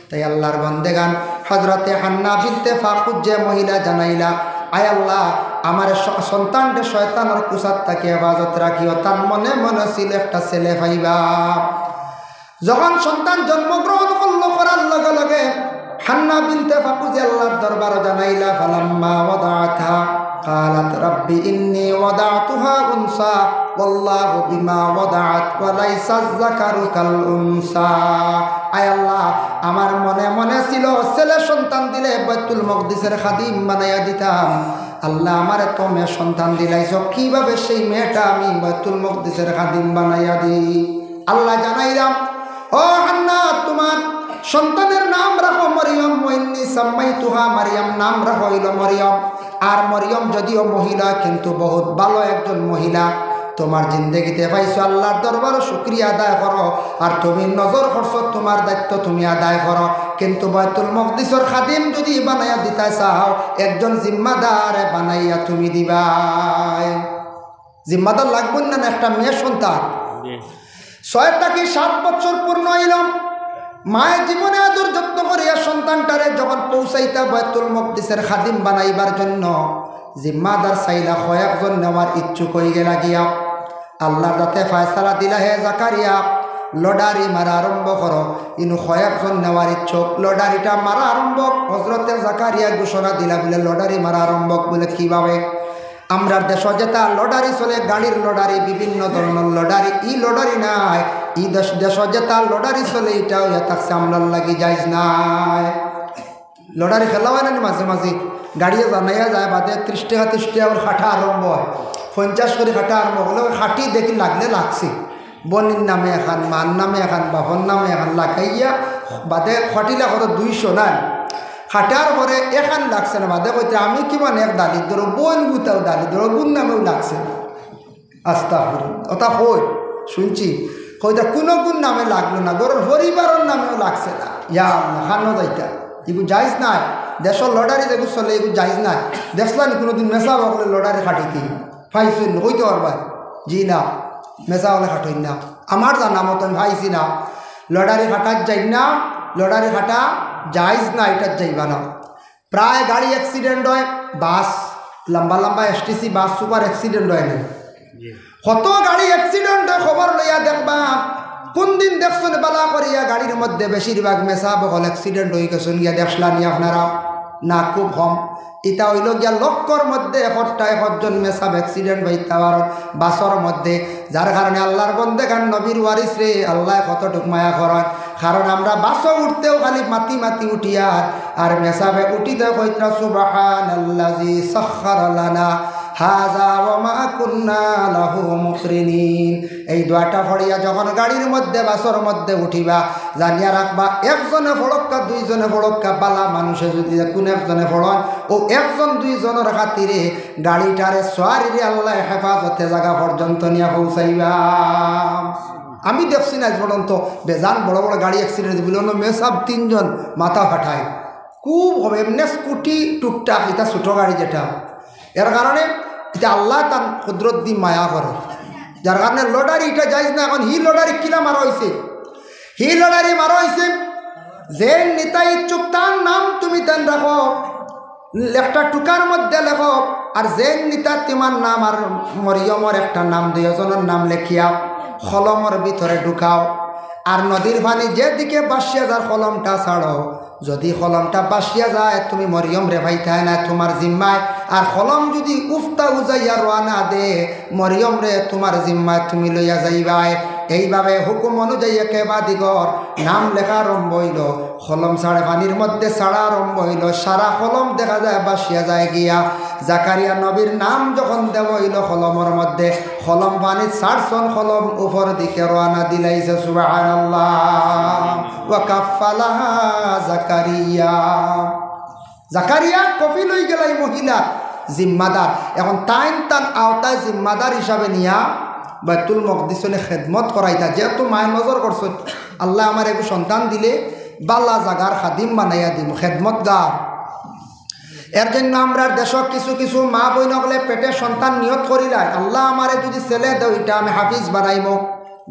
তাই আল্লাহর বান্দেগান হযরতে হান্না বিনতে ফাকুদ যে মহিলা জানাইলা, আয় আল্লাহ আমার সন্তানটা শয়তানের কুসাত থেকে হেফাজত রাখিও, তার মনে মনে ছিল একটা ছেলে পাইবা। যখন সন্তান জন্মগ্রহণ করলো, করার লগে লগে হান্না বিনতে ফাকুদ আল্লাহর দরবার জানাইলা, ফালাম্মা ওয়াদাআতহা قالت رب إني وضعتها أنثى والله بما وضعت وليس الذكر كالأنثى। আয় আল্লাহ আমার মনে মনে ছিল ছেলে সন্তান দিলে বাইতুল মকদিসের খাদিম বানাইয়া দিতাম, আল্লাহ আমার তো মেয়ে সন্তান দিলাইছ, কিভাবে সেই মেয়েটা আমি বাইতুল মকদিসের খাদিম বানাইয়া দিই? আল্লাহ জানাইলাম, ও হান্না তোমার সন্তানের নাম রাখো মরিয়ম, ওয়াইন্নী সাম্মাইতুহা মারিয়াম, নাম রাখো হইল মরিয়ম। আর মরিয়ম যদিও মহিলা কিন্তু বহুত ভালো একজন মহিলা, তোমার জিন্দেগিতে পাইছো, আল্লাহর দরবারে শুকরিয়া আদায় করো। আর তুমি নজর করছো, তোমার দায়িত্ব তুমি আদায় করো। কিন্তু বাইতুল মকদিসের খাদিম যদি বানাইয়া দিতে চাও একজন জিম্মাদার বানাইয়া তুমি দিবাই। জিম্মাদার লাগবেন না একটা মেয়ে সন্তান 6 থেকে 7 বছর পূর্ণ হইল, মায়ের জীবনে আদর যত্ন করিয়া সন্তানটারে যখন পৌঁছাইতা বাইতুল মকদিসের খাদিম বানাইবার জন্য জিম্মাদার চাইলা কয়েকজন নেওয়ার ইচ্ছুক হয়ে গেলা গিয়া আল্লাহর রাতে ফয়সালা দিলা, হে জাকারিয়া লডারি মারা আরম্ভ করো। ইনু কয়েকজন নেওয়ার ইচ্ছুক, লডারিটা মারা আরম্ভ। হজরতে জাকারিয়া ঘোষণা দিলা বলে লডারি মারা আরম্ভ। বলে কিভাবে? আমরা দেশ যেটা লডারি চলে, গাড়ির লডারি, বিভিন্ন ধরনের লডারি, ই লডারি নাই। ই দেশ যেটা লডারি চলে এটাও থাকছে আমরার লাগি যাইজ নাই। লডারি খেলা হয় না মাঝে মাঝে, গাড়িও জানাইয়া যায় বাদে 30 টাকা 30 টাকা খাটা আরম্ভ হয়, 50 করে খাটা আরম্ভ হলে খাটি দেখি লাগলে লাগছে। বনির নামে এখন, মার নামে এখন, বাপর নামে এখন লাগাইয়া বাদে খটিলা কত 200 নাই, খাটার পরে এখান লাগছে না। বাদে কইতে আমি কিমান এক দালি ধরো, বোন গুতাও দালি ধরো, বোন নামেও লাগছে না। আস্তা ওটা হই শুনছি, হয়তো কোনো গুণ নামে লাগলো না, গরুর পরিবারের নামেও লাগছে না। ইয়া খানো যাইতা এগুলো যাইজ নাই। দেশের লডারি যেগুলো চলে এগুলো যাইজ নাই। দেখলাম কোনোদিন মেসা বকলে লডারি খাটিতে ফাইছুন হইতে পারবার? জি না, মেসা হলে খাটই না। আমার জানা মতন ভাইছি না, লডারি খাটার যাই না, লডারি খাটা যাইজ না, এটার যাইবা না। প্রায় গাড়ি অ্যাক্সিডেন্ট হয়, বাস লম্বা লম্বা এসটিসি বাস সুপার অ্যাক্সিডেন্ট হয় না, কত গাড়ি অ্যাক্সিডেন্ট হয়। খবর লইয়া দেখবা কোন দিন দেখছেন বালা করিয়া গাড়ির মধ্যে বেশিরভাগ মেসা বকল অ্যাক্সিডেন্ট হয়ে গেছেন গিয়া দেখলানি আপনারা না? খুব কম। এটা হইল গিয়া লক্ষর মধ্যে 1জন মেসাব অ্যাক্সিডেন্ট হইতে পারেন বাসর মধ্যে। যার কারণে আল্লাহর বন্দে গান নবীর ওয়ারিস রে আল্লাহ কতটুক মায়া করেন। কারণ আমরা বাসও উঠতেও খালি মাতি মাতি উঠিয়া আর মেসাবে উঠিতে কইত্রা সুবহানাল্লাযী সাখখারা লানা হাযা ওয়া মা কুন্না লাহু মুকরিনিন। এই দোয়াটা পড়িয়া যখন গাড়ির মধ্যে বাসর মধ্যে উঠিবা জানিয়া রাখবা, একজনে ফড়ক্কা 2 জনে ফড়ক্কা বালা মানুষে যদি কোন একজনে ফড়ন ও 1 জন 2 জনের খাতিরে গাড়িটারে সোয়ারিরে আল্লাহ হেফাজতে জায়গা পর্যন্ত নিয়ে পৌঁছাইবা। আমি দেখছি না পর্যন্ত বেজান বড় বড় গাড়ি অ্যাক্সিডেন্ট বলে মেসাব 3 জন মাথা ফাটায় খুব হবে। এমনি স্কুটি টুকটাক, এটা ছোটো গাড়ি যেটা, এর কারণে এটা আল্লাহ তার কুদরত দি মায়া করে। যার কারণে লডারি এটা যাইজ না। এখন হি লডারি কিলা মারা হয়েছে, হি লডারি মারা হয়েছে যে নেতাই ইচ্ছুক তার নাম তুমি তেন রাখো, একটা টুকার মধ্যে লেখো, আর যে নেতা তোমার নাম আর মরিয়মর একটা নাম 2 জনের নাম লেখিয়া কলমের ভিতরে ঢুকাও। আর নদীর পানি যেদিকে বাসিয়া যার কলমটা ছাড়ো, যদি কলমটা বাসিয়া যায় তুমি মরিয়ম রে ভাইতায় না তোমার জিম্মায়। আর কলম যদি উফতা উজাইয়া রওনা দে মরিয়ম রে তোমার জিম্মায় তুমি লইয়া যাইবাই। এইভাবে হুকুম অনুযায়ী একেবাদিগর নাম লেখা আরম্ভ হইল। কলম ছাড়ে পানির মধ্যে ছাড়া আরম্ভ হইল, সারা কলম দেখা যায় বাসিয়া যায় গিয়া। জাকারিয়া নবীর নাম যখন দেব হইল কলমের মধ্যে, কলম পানির ছাড়ছন, কলম উপর দিকে রওনা দিলাইছে। সুবহানাল্লাহ। ওয়া কাফালাহা জাকারিয়া। জাকারিয়া কফিল হয়ে গেল এই মহিলা জিম্মাদার। এখন তাইন তার আওতায় জিম্মাদার হিসাবে নিয়া বাইতুল মকদিসে খেদমত করাইতা। যেহেতু মায়ের নজর করছ আল্লাহ আমার একটু সন্তান দিলে বাল্লা জাগার খাদিম বানাইয়া দিম, খেদমত গার। এর জন্য আমরা দেশ কিছু কিছু মা বই নকলে পেটে সন্তান নিয়ত করিলাই, আল্লাহ আমারে যদি ছেলে দেও এটা আমি হাফিজ বানাইব,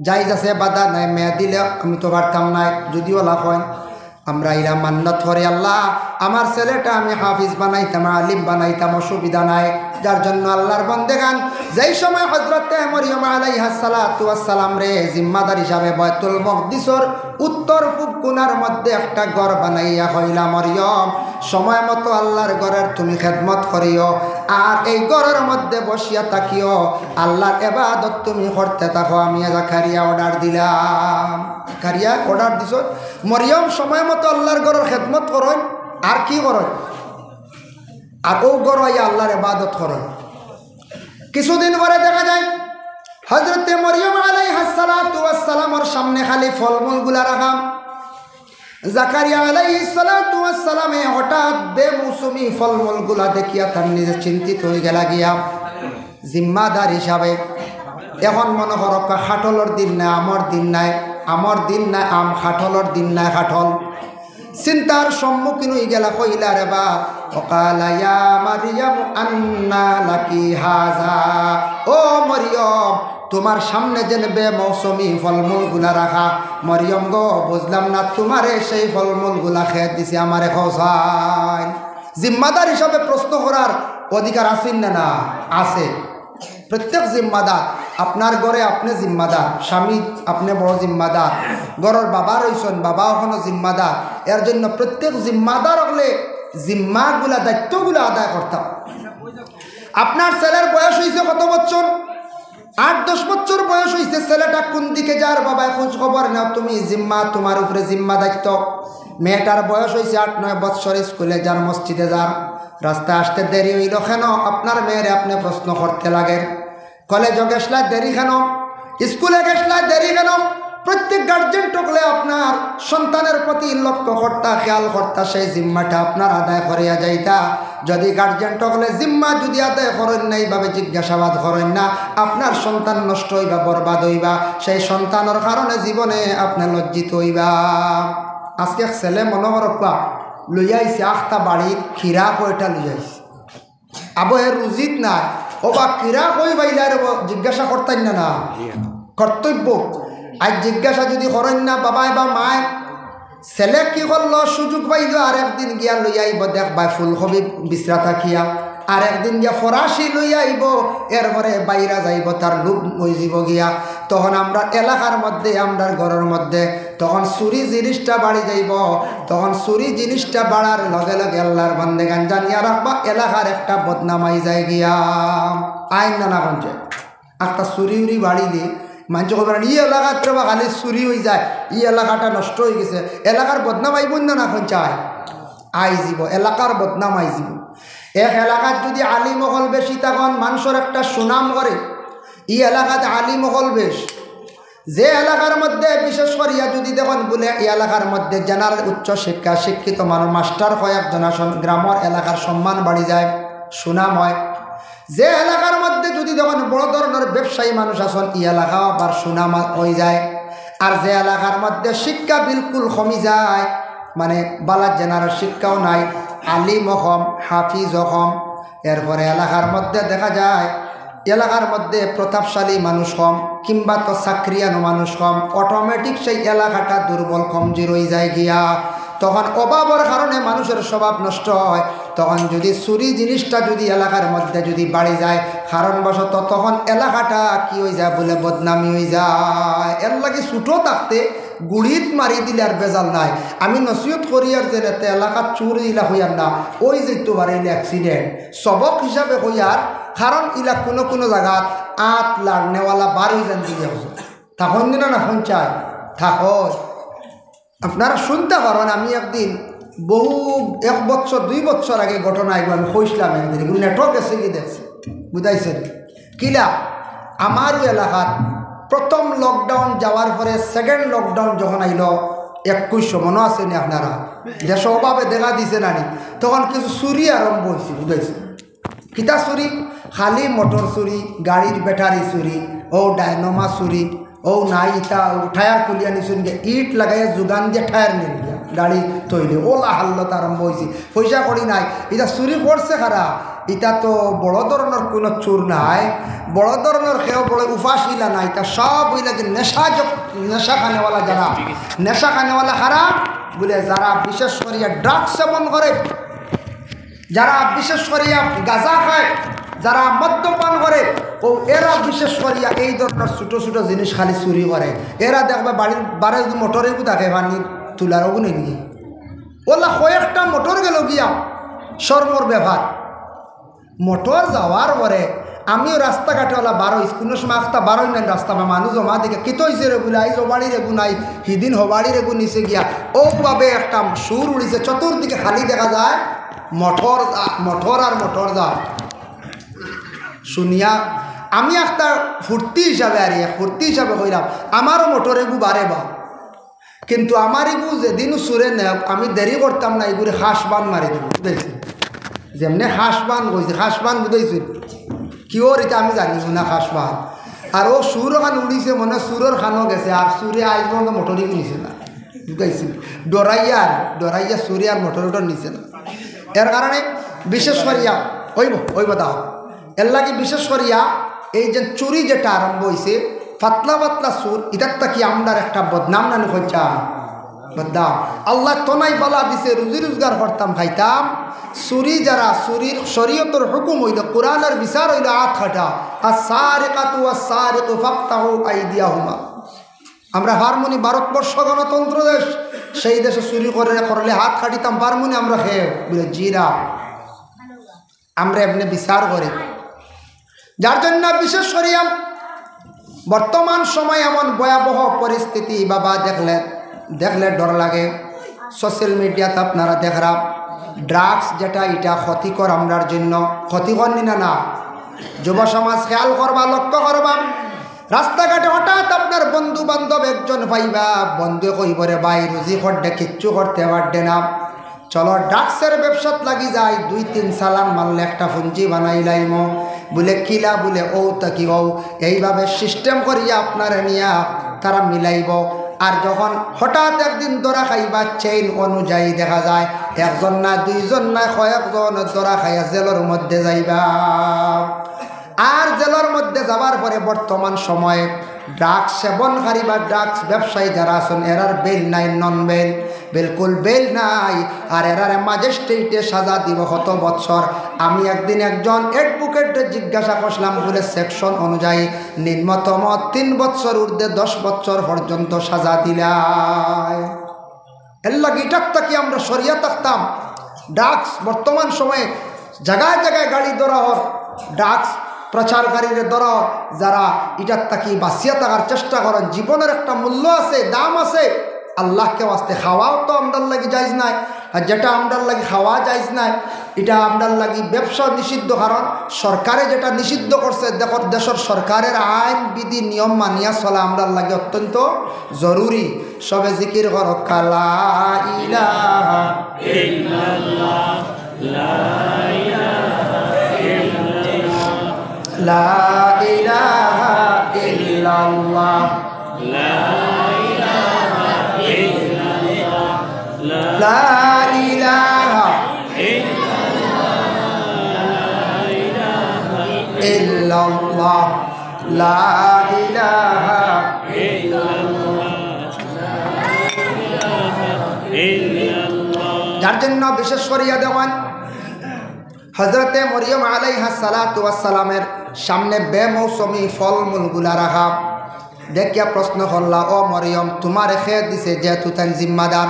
যাইজ আছে বাধা নাই, মেয়ে দিলে আমি তো পারতাম নাই যদিও লাভ হয়। আমরা ইরা মান্নত করে আল্লাহ আমার ছেলেটা আমি হাফিজ বানাইতাম, আলিম বানাইতাম, অসুবিধা নাই। যার জন্য আল্লাহর বন্দেগান যেই সময় হযরতে মরিয়ম আলাইহিস সালাতু ওয়াস সালাম রে জিম্মাদার হিসাবে বাইতুল মকদিসের উত্তর পূব কোণার মধ্যে একটা ঘর বানাইয়া হইলা, মরিয়ম সময় মতো আল্লাহর ঘরের তুমি খেদমত করিও, আর এই ঘরের মধ্যে বসিয়া থাকিও, আল্লাহর ইবাদত তুমি করতে থাকো। আমি জাকারিয়া অর্ডার দিলাম, জাকারিয়া অর্ডার দিছ মরিয়ম সময় মতো আল্লাহর ঘরের খেদমত করেন, আর কি করেন আগৌ গড়াইয়া আল্লাহর ইবাদত করেন। কিছুদিন পরে দেখা যায় হযরতে মরিয়ম আলাইহিস সালাতু ওয়াস সালামের সামনে খালি ফলমূলগুলা রাখা। জাকারিয়া আলাইহিস সালাতু ওয়াস সালামে হঠাৎ বেমৌসুমি ফলমূলগুলা দেখিয়া তার নিজে চিন্তিত হয়ে গেল গিয়া। জিম্মাদার হিসাবে এখন মনে করো খাটলর দিন নাই, আমর দিন নাই, আমর দিন নাই আম, খাটলর দিন নাই খাটল। চিন্তার সম্মুখীন হয়ে গেলা কইলা রে বা ওকালা ইয়া মারিয়াম আন্না লাকি হাজা ও মরিয়ম তোমার সামনে যেন বেমৌসুমি ফলমূলগুলা রাখা মরিয়ম গো বুঝলাম না তোমারে সেই ফলমূলগুলা খেয়ে দিছি আমারে খাওয়াই জিম্মাদার হিসাবে প্রশ্ন করার অধিকার আছেন না না আছে প্রত্যেক জিম্মাদার আপনার ঘরে আপনি জিম্মাদার স্বামী আপনি বড় জিম্মাদার ঘরের বাবা রয়েছেন বাবা ওখানে জিম্মাদার এর জন্য প্রত্যেক জিম্মাদার হলে জিম্মাগুলা দায়িত্বগুলো আদায় করতাম আপনার ছেলের বয়স হয়েছে কত বছর 8-10 বছর বয়স হয়েছে ছেলেটা কোন দিকে যার বাবা খোঁজ খবর নাও তুমি জিম্মা তোমার উপরে জিম্মা দায়িত্ব মেয়েটার বয়স হয়েছে 8-9 বছর স্কুলে যার মসজিদে যার রাস্তায় আসতে দেরি হইল কেন আপনার মেয়েরে আপনি প্রশ্ন করতে লাগেন কলেজে গেছলা দেরি কেন স্কুলে গেছলা দেরি কেন প্রত্যেক গার্জেন টকলে আপনার সন্তানের প্রতি লক্ষ্য কর্তা খেয়াল কর্তা সেই জিম্মাটা আপনার আদায় করিয়া যাইতা যদি গার্জেন টকলে জিম্মা যদি আদায় করেন না এইভাবে জিজ্ঞাসাবাদ করেন না আপনার সন্তান নষ্ট হইবা বরবাদ হইবা সেই সন্তানের কারণে জীবনে আপনি লজ্জিত হইবা আজকে ছেলে মনোহরপা লইয়াইছে 8টা বাড়ির খিরা কয়টা লইয়াইছে আবহের রুজিত না ও বা খিরা কই বাইলার জিজ্ঞাসা করতেন না না কর্তব্য আজ জিজ্ঞাসা যদি করেন না বাবাই বা মায় ছেলে কি করলো সুযোগ পাইল আর একদিন গিয়া লইয়া আইব দেখবাই ফুলকবি বিশ্রা থাকিয়া আর একদিন গিয়া ফরাসি লইয়া আইব এরপরে বাইরা যাইব তার লুপ হয়ে যাব গিয়া তখন আমরা এলাকার মধ্যে আমরা ঘরের মধ্যে তখন চুরি জিনিসটা বাড়ি যাইব তখন চুরি জিনিসটা বাড়ার লগে লগে আল্লাহর বান্দেগান জানিয়া রাখবা এলাকার একটা বদনামাই যায় গিয়া আইন নানা কঞ্চে একটা চুরি উড়ি বাড়িলে মানুষ কবেন ই এলাকার বা খালি চুরি হয়ে যায় ই এলাকাটা নষ্ট হয়ে গেছে এলাকার বদনাম আইব না না চায় আই যাব এলাকার বদনাম আই যাব এক এলাকার যদি আলী মহল বেশি তখন মানুষের একটা সুনাম করে ই এলাকাতে আলী মহল বেশ যে এলাকার মধ্যে বিশেষ করিয়া যদি দেখুন বলে এই এলাকার মধ্যে জেনারেল উচ্চ শিক্ষা শিক্ষিত মানুষ মাস্টার কয়েকজন আসন গ্রামের এলাকার সম্মান বাড়ি যায় সুনাম হয় যে এলাকার মধ্যে যদি দেখুন বড় ধরনের ব্যবসায়ী মানুষ আসন এই এলাকাও আবার সুনাম হয়ে যায় আর যে এলাকার মধ্যে শিক্ষা বিলকুল কমে যায় মানে বালা জেনারেল শিক্ষাও নাই আলিম কম হাফিজ কম এরপরে এলাকার মধ্যে দেখা যায় এলাকার মধ্যে প্রতাপশালী মানুষ কম কিংবা তো চাকরিয়ানো মানুষ কম অটোমেটিক সেই এলাকাটা দুর্বল কমজোর হয়ে যায় গিয়া তখন অভাবের কারণে মানুষের স্বভাব নষ্ট হয় তখন যদি চুরি জিনিসটা যদি এলাকার মধ্যে যদি বাড়ি যায় কারণবশত তখন এলাকাটা কি হয়ে যায় বলে বদনামি হয়ে যায় এর লাগে ছুটো থাকতে গুড়িত মারি দিলে আর বেজাল নাই আমি নসিহত করি আর যে এলাকার চুরি ইলা হইয়ার না ওই যেতে পারে অ্যাক্সিডেন্ট সবক হিসাবে হইয়ার কারণ ইলা কোনো কোনো জায়গাত 8 লাখ নেওয়ালা 12 জন দিয়ে তখন দিন না পঞ্চায়েত থাকো আপনারা শুনতে পারেন আমি একদিন বহু 1 বছর 2 বছর আগে ঘটনা এগুলো আমি কইছিলাম একদিন এগুলো নেটওয়ার্ক এসে গিয়ে দেখছি বুঝাইছেন কিলা আমার এলাকার প্রথম লকডাউন যাওয়ার পরে সেকেন্ড লকডাউন যখন আইল 2100 মনে আছে না আপনারা দেশ অভাবে দেখা দিছে নানি তখন কিছু চুরি আরম্ভ হয়েছে বুঝাইছেন কিতা চুরি খালি মোটর চুরি গাড়ির ব্যাটারি চুরি ও ডায়নোমা চুরি ও নাই ইটা টায়ার খুলিয়া নিছুন গিয়ে ইট লাগাইয়া যোগান দিয়ে টায়ার নিন গিয়া গাড়ি তৈরি ওলা হাল্লত আরম্ভ হয়েছে পয়সা করি নাই এটা চুরি করছে খারা এটা তো বড় ধরনের কোনো চোর নাই বড় ধরনের কেউ বড় উপাসিলা নাই তা সব ওই লাগে নেশা খানেওয়ালা যারা নেশা খানেওয়ালা খারা বলে যারা বিশেষ করিয়া ড্রাগস সেবন করে যারা বিশেষ করিয়া গাঁজা খায় যারা মদ্যপান করে ও এরা বিশেষ করিয়া এই ধরনের ছোটো ছোটো জিনিস খালি চুরি করে এরা দেখবে বাড়ির বারে যদি মোটরে থাকে পানি তুলার ওগুনে নিয়ে ওলা কয়েকটা মোটর গেল গিয়া শর্মর ব্যাপার মোটর যাওয়ার পরে আমিও রাস্তাঘাটেওয়ালা 12 স্কুলের সময় 12 নেন রাস্তা বা মানুষ জমা দিকে কিতো হয়েছে রেগুলা এই জবাড়ির রেগু নাই হিদিন হবাড়ির রেগু নিচে গিয়া ওভাবে একটা সুর উড়িছে চতুর্দিকে খালি দেখা যায় মোটর আর মোটর যা শুনিয়া আমি একটা ফুর্তি হিসাবে কইলাম আমারও মোটর এগু বারে বা কিন্তু আমার এগু যেদিনও সুরে নেব আমি দেরি করতাম না এগুলি হাঁস বান মারি দেব বুঝেছি যেমনি হাঁস বান কইছে হাঁস বান বুঝেছি কিওর এটা আমি জানি না হাঁস বান আর ও সুর খান উড়িছে মনে সুরের খানও গেছে আর সুরে আইজ পর্যন্ত মোটরই কিনিছে না ঢুকাইছিল ডরাইয়া সুরিয়ার মোটর নিছে না। এর কারণে বিশেষ করিয়া ওইব দাও এর লাগে বিশেষ করিয়া এই যে চুরি যেটা আরম্ভ হয়েছে পাতলা পাতলা সুর ইটার কি আমরার একটা বদনাম না হইছা বদনাম। আল্লাহ তোনাই বলা দিছে রুজি রোজগার করতাম খাইতাম। চুরি যারা চুরির শরীয়তের হুকুম হইল কোরআনের বিচার হইল আট খাটা আস-সারিকাতু ওয়াস-সারিকু ফাকতাহু আইদিয়াহুমা। আমরা হারমোনি ভারতবর্ষ গণতন্ত্র দেশ, সেই দেশে চুরি করলে হাত খাটিতাম হারমোনি আমরা খেয়ে বলে জিরা আমরা এমনি বিচার করি। যার জন্য বিশেষ করিয়া বর্তমান সময় এমন ভয়াবহ পরিস্থিতি বাবা দেখলে ডর লাগে। সোশ্যাল মিডিয়াতে আপনারা দেখরা ড্রাগস যেটা এটা ক্ষতিকর আমরার জন্য, ক্ষতিকর না যুব সমাজ খেয়াল করবা লক্ষ্য করবা। রাস্তাঘাটে হঠাৎ আপনার বন্ধু বান্ধব একজন পাইবা, বন্ধু কইবরে ভাই রুজি করতে কিচ্ছু করতে পারবে না, চলো ড্রাগসের ব্যবসাত লাগি যায়, 2-3 সালান মারলে একটা পুঞ্জি বানাই লাইম বলে কিলা বলে ও তাকি ও এইভাবে সিস্টেম করিয়া আপনারা নিয়া তারা মিলাইব। আর যখন হঠাৎ একদিন দরা খাইবা চেইন অনুযায়ী দেখা যায় একজন না দুইজন না কয়েকজন দরা খাইয়া জেলের মধ্যে যাইবা। আর জেলের মধ্যে যাবার পরে বর্তমান সময়ে ড্রাগস সেবনকারী বা ড্রাগস ব্যবসায়ী যারা আছেন এরার বেল নাই, নন বেল, বিলকুল বেল নাই। আর এরারে ম্যাজিস্ট্রেটে সাজা দিব কত বছর। আমি একদিন একজন অ্যাডভোকেটে জিজ্ঞাসা করলাম বলে সেকশন অনুযায়ী নিম্নতম 3 বছর ঊর্ধ্বে 10 বছর পর্যন্ত সাজা দিলাই। এর লাগে এটার কি আমরা সরিয়া থাকতাম। ড্রাগস বর্তমান সময়ে জায়গায় জায়গায় গাড়ি ধরা হয়, ড্রাগস প্রচারকারীর ধরা যারা এটার তাকি বাঁচিয়া থাকার চেষ্টা করেন। জীবনের একটা মূল্য আছে, দাম আছে। আল্লাহকে ওয়াস্তে খাওয়াও তো আমরার লাগি যাইজ নাই, আর যেটা আমরার লাগি খাওয়া যাইজ নাই এটা আমরার লাগি ব্যবসা নিষিদ্ধ। কারণ সরকারে যেটা নিষিদ্ধ করছে দেখো দেশের সরকারের আইন বিধি নিয়ম মানিয়া চলা আমরার লাগে অত্যন্ত জরুরি। সবে জিকির করো লা ইলাহা ইল্লাল্লাহ লা ইলাহা ইল্লাল্লাহ লা ইলাহা ইল্লাল্লাহ লা ইলাহা ইল্লাল্লাহ লা ইলাহা ইল্লাল্লাহ লা ইলাহা ইল্লাল্লাহ। যার জন্য বিশেষ করিয়া দেওয়ান হযরতে মরিয়ম আলাইহা সালাতু ওয়াস সালামের সামনে বেমৌসুমি ফলমূলগুলা রাখা দেখিয়া প্রশ্ন করলা, ও মরিয়ম তোমার খেয়ে দিছে যেহেতু তাই জিম্মাদার।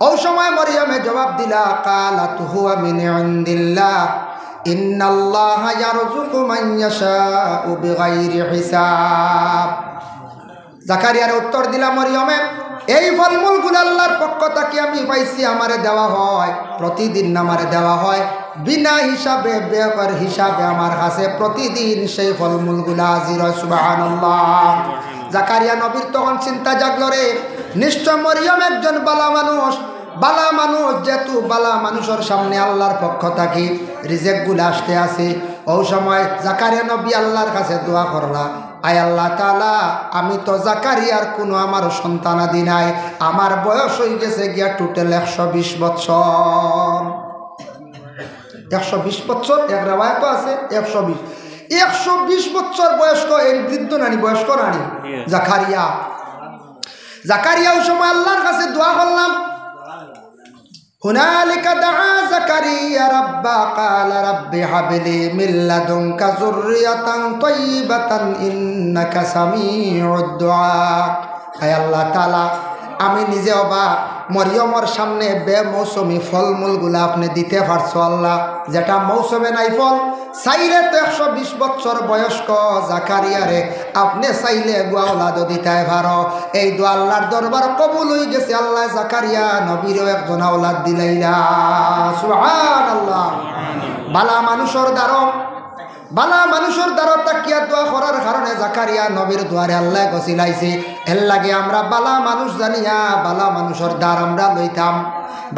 ওই সময় মরিয়মে জবাব দিলা কালাত হুয়া মিন ইনদিল্লাহ ইন্নাল্লাহা ইয়ারযুকু মান ইয়াশাউ বিগাইরি হিসাব। জাকারিয়ার উত্তর দিলা মরিয়মে এই ফলমূলগুলো আল্লাহর পক্ষ থেকে আমি পাইছি, আমারে দেওয়া হয়, প্রতিদিন আমারে দেওয়া হয় বিনা হিসাবে, বেকার হিসাবে আমার কাছে প্রতিদিন সেই ফলমূলগুলা হাজির হয়। সুবহানাল্লাহ। জাকারিয়া নবীর তখন চিন্তা জাগলো, রে নিশ্চয় মরিয়ম একজন বালা মানুষ, বালা মানুষ যেহেতু বালা মানুষের সামনে আল্লাহর পক্ষ থেকে রিজেক্টগুলো আসতে আসে। ওই সময় জাকারিয়া নবী আল্লাহর কাছে দোয়া করলা, আয় আল্লাহ তাআলা আমি তো জাকারিয়ার কোনো আমার সন্তানাদি নাই, আমার বয়স হয়ে গেছে গিয়া টোটাল 120 বছর। 120 বছর এক রেওয়ায়াত আছে 120 বছর বয়স্ক এই বৃদ্ধ নানি, বয়স্ক নানি জাকারিয়া ওই সময় আল্লাহর কাছে দোয়া করলাম। হুনালিকা দাআ জাকারিয়া রাব্বা ক্বালা রাব্বি হাবলি মিন লাদুনকা যুররিয়াতান তাইয়্যিবাতান ইন্নাকা সামিউদ দুআ। আয় আল্লাহ তাআলা আমি নিজে অবা মরিয়মর সামনে বেমৌসুমি ফলমূলগুলো আপনি দিতে পারছো আল্লাহ, যেটা মৌসুমে নাই ফল। চাইলে তো 120 বছর বয়স্ক জাকারিয়ারে আপনি চাইলে গোয়াওলাদ দিতে পারো। এই দোয়া আল্লাহর দরবার কবুল হয়ে গেছে। আল্লাহ জাকারিয়া নবীরও একজন আওলাদ দিলাইলা। সুবহানাল্লাহ। বালা মানুষের দ্বারা তাকিয়া দোয়া করার কারণে জাকারিয়া নবীর দুয়ারে আল্লাহ গছিলাইছে। এর লাগে আমরা বালা মানুষ জানিয়া বালা মানুষের দ্বার আমরা লইতাম,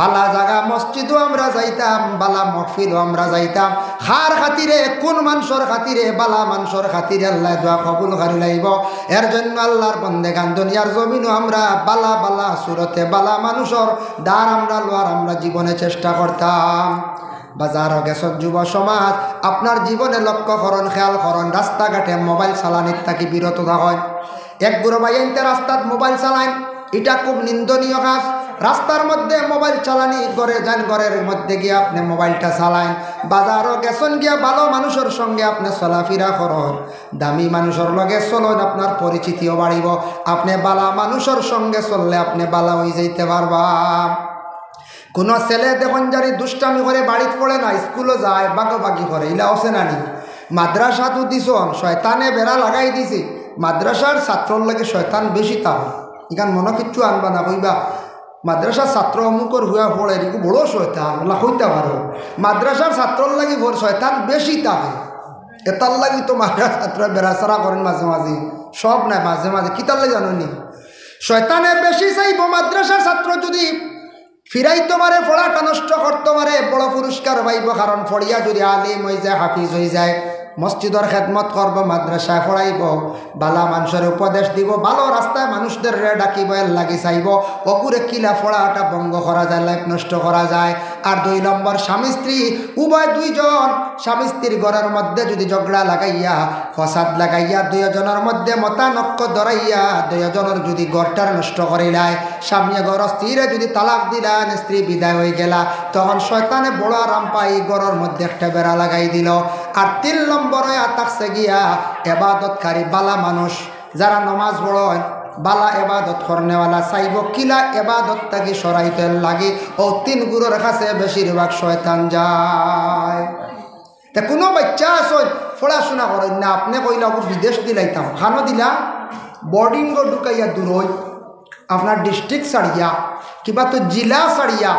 বালা জায়গা মসজিদও আমরা যাইতাম, বালা মহফিলও আমরা যাইতাম। খার খাতিরে কোন মানুষের খাতিরে? বালা মানুষের খাতিরে আল্লাহ দোয়া কবুল করি লাইব। এর জন্য আল্লাহর বন্দেগান দুনিয়ার জমিনও আমরা বালা বালা সুরতে বালা মানুষের দ্বার আমরা লওয়ার আমরা জীবনে চেষ্টা করতাম। বাজারও গেছক যুব সমাজ, আপনার জীবনে লক্ষ্য করণ, খেয়াল করণ, রাস্তাঘাটে মোবাইল চালানির থাকি বিরত থাকেন। এক বুড়ো ভাই এনতে রাস্তাত মোবাইল চালান, এটা খুব নিন্দনীয় কাজ। রাস্তার মধ্যে মোবাইল চালানি, ঘরে যান, ঘরের মধ্যে গিয়ে আপনি মোবাইলটা চালান। বাজারও গেছেন গিয়া ভালো মানুষের সঙ্গে আপনি চলাফেরা করুন, দামি মানুষের লগে চলুন, আপনার পরিচিতিও বাড়িব। আপনি বালা মানুষের সঙ্গে চললে আপনি বালা হয়ে যাইতে পারবা। কোনো ছেলে দেখুন যারি দুষ্টামি করে বাড়িতে পড়ে না, স্কুলে যায়, বাগাবাগি করে, ইলা আছে না নি? মাদ্রাসাতো দিছ, শয়তানে বেড়া লাগাই দিছি। মাদ্রাসার ছাত্রর লাগে শয়তান বেশি তাও, ইখান মনে কিচ্ছু আনবা না, কইবা মাদ্রাসার ছাত্র অমুকর হুয়া পড়ে এরকম বড় শয়তান ওলা হইতে পারো। মাদ্রাসার ছাত্রর লাগি ভোর শয়তান বেশি থাকে, এটার লাগি তো মাদ্রাসার ছাত্র বেড়াচড়া করেন মাঝে মাঝে, সব নাই মাঝে মাঝে। কিতার লাগে জানো নি? শয়তানে বেশি চাইব মাদ্রাসার ছাত্র যদি ফিরাইতে পারে, পড়াটা নষ্ট করতে পারে, বড় পুরস্কার পাইব। কারণ পড়িয়া যদি আলিম হয়ে যায়, হাফিজ হয়ে যায়, মসজিদের খেদমত করব, মাদ্রাসায় পড়াইব, বালা মানুষের উপদেশ দিব, ভালো রাস্তায় মানুষদের ডাকিব, এর লাগি চাইব অকুরে কিলা পড়াটা বঙ্গ করা যায়, লাইফ নষ্ট করা যায়। আর 2 নম্বর, স্বামী স্ত্রী উভয় দুইজন, স্বামী স্ত্রীর ঘরের মধ্যে যদি ঝগড়া লাগাইয়া ফসাদ লাগাইয়া 2 জনের মধ্যে মতানক্য ধরাইয়া 2 জনের যদি ঘরটার নষ্ট করিলায়, স্বামী ঘর স্ত্রীরে যদি তালাক দিলান, স্ত্রী বিদায় হয়ে গেলা, তখন শয়তানে বড় আরাম পাই ঘরের মধ্যে একটা বেড়া লাগাই দিল। আর 3 নম্বরে থাকছে গিয়া এবাদতকারী বালা মানুষ, যারা নমাজ পড়েন, বালা এবাদত করনেওয়ালা চাইব কিলা এবাদত থাকি সরাইতে লাগে। ও 3 গুরুর কাছে বেশিরভাগ শয়তান যায়। তা কোনো বাচ্চা আসন পড়াশোনা করেন না, আপনি কইলা বিদেশ দিলাইতাম, খানো দিলা বোর্ডিংও ঢুকাইয়া দূর হই, আপনার ডিস্ট্রিক্ট ছাড়িয়া কিবা তো জেলা ছাড়িয়া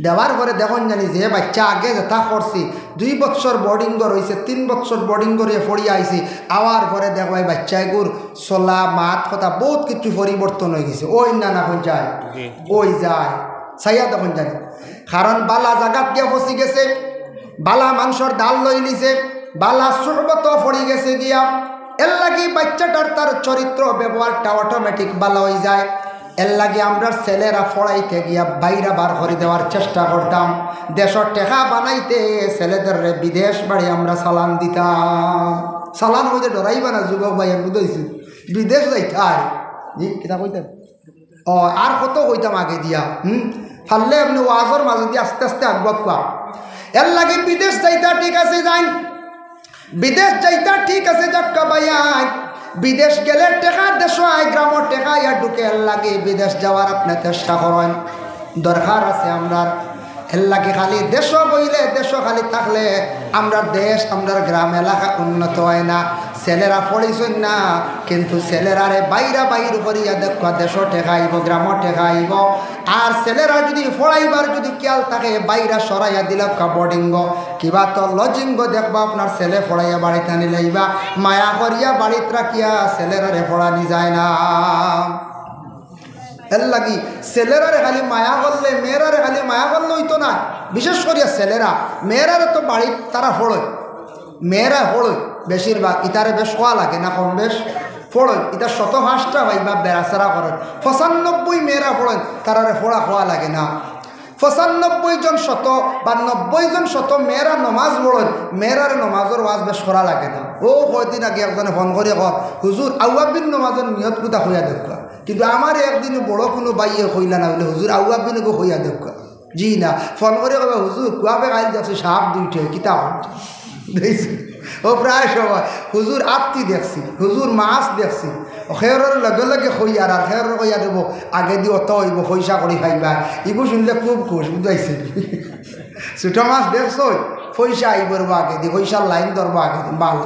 দেওয়ার পরে দেখুন জানি যে বাচ্চা আগে যেটা করছি 2 বছর বোর্ডিং রয়েছে, 3 বছর বোর্ডিং করে পড়িয়া আইছি, আওয়ার পরে দেখো এই বাচ্চাগুর চলা মাত কথা বহুত কিছু পরিবর্তন হয়ে গেছে। ওই না না কোন যায় ওই যায় চাইয়া দেখুন জানি, কারণ বালা জাগাত গিয়া ফসি গেছে, বালা মানুষের ডাল লই লিছে, বালা সুরবত পড়ি গেছে গিয়া, এর লাগি বাচ্চাটার তার চরিত্র ব্যবহারটা অটোমেটিক ভালো হয়ে যায়। এর লাগে আমরা ছেলেরা পড়াইতে গিয়া বাইরা বার করে দেওয়ার চেষ্টা করতাম। দেশের টেকা বানাইতে ছেলেদের বিদেশ বাড়ি আমরা চালান দিতাম। চালান হইতে ডরাইবা না যুবক ভাই, আমি বুঝাইছি বিদেশ যাইতাই জি কিতা কইতাম। আর কত কইতাম আগে দিয়া ফাললে আপনি ওয়াজর মাঝে দিয়ে আস্তে আস্তে আগবাগ পা। এর লাগে বিদেশ যাইতা ঠিক আছে যাই, বিদেশ যাইতা ঠিক আছে যাক্কা ভাইয়াই, বিদেশ গেলে টেকা দেশ গ্রামের টেকা ইয়া ঢুকে এর লাগে বিদেশ যাওয়ার আপনি চেষ্টা করেন, দরকার আছে আমরা। এর লাগে খালি দেশ বইলে দেশ খালি থাকলে আমরা দেশ আমরা গ্রাম এলাকা উন্নত হয় না। ছেলেরা পড়িছেন না, কিন্তু ছেলেরারে বাইরা বাইর করিয়া দেখবা দেশ টেকাইব, গ্রাম টেকাইব। আর ছেলেরা যদি পড়াইবার যদি খেয়াল থাকে বাইরা সরাইয়া দিল বোর্ডিং কিবা তো লজিঙ্গ দেখবা আপনার ছেলে পড়াইয়া বাড়িতে আনি লাইবা, মায়া করিয়া বাড়িতে রাখিয়া ছেলেরারে পড়ানি যায় না। এর লাগি ছেলেরারে খালি মায়া করলে মেয়েরারে খালি মায়া করলে হইতো না, বিশেষ করিয়া ছেলেরা, মেয়েরারে তো বাড়ি তারা পড়য়, মেয়েরা পড়য় বেশিরভাগ, ইতারে বেশ খোয়া লাগে না কম বেশ পড়য়, ইতার 105টা ভাই বা বেড়াচেরা করেন, 95 মেয়েরা পড়েন, তারারে পড়া খোয়া লাগে না। 95 জন শত বা 90 জন শত মেয়েরা নমাজ পড়েন, মেয়েরার নমাজের ওয়াজ বেশ করা লাগে না। ও কয়দিন আগে একজনে ফোন করে কর হুজুর আউয়াবিন নমাজের নিয়ত কোথা হইয়া দেখা, কিন্তু আমার একদিন বড় কোনো বাইয়ে হইলা না বলে হুজুর আউয়াবিনকে হইয়া দেখা। জি না, ফোন করে কবে হুজুর কুয়াবে গাইল যাচ্ছে সাপ 2টে কিতাব দেখছি। ও প্রায় সবাই হুজুর আত্মি দেখছি, হুজুর মাছ দেখছি, খেয়রের লগে লগে হইয়ার আর খেয়র হইয়া দেবো আগে দিয়ে অত হইব পয়সা করে খাইবা, ইগু শুনলে খুব খুশ বুঝাইছে। ছোটো মাছ দেখছ পয়সা আইবর আগে দি, পয়সার লাইন ধরবো আগে দিন ভালো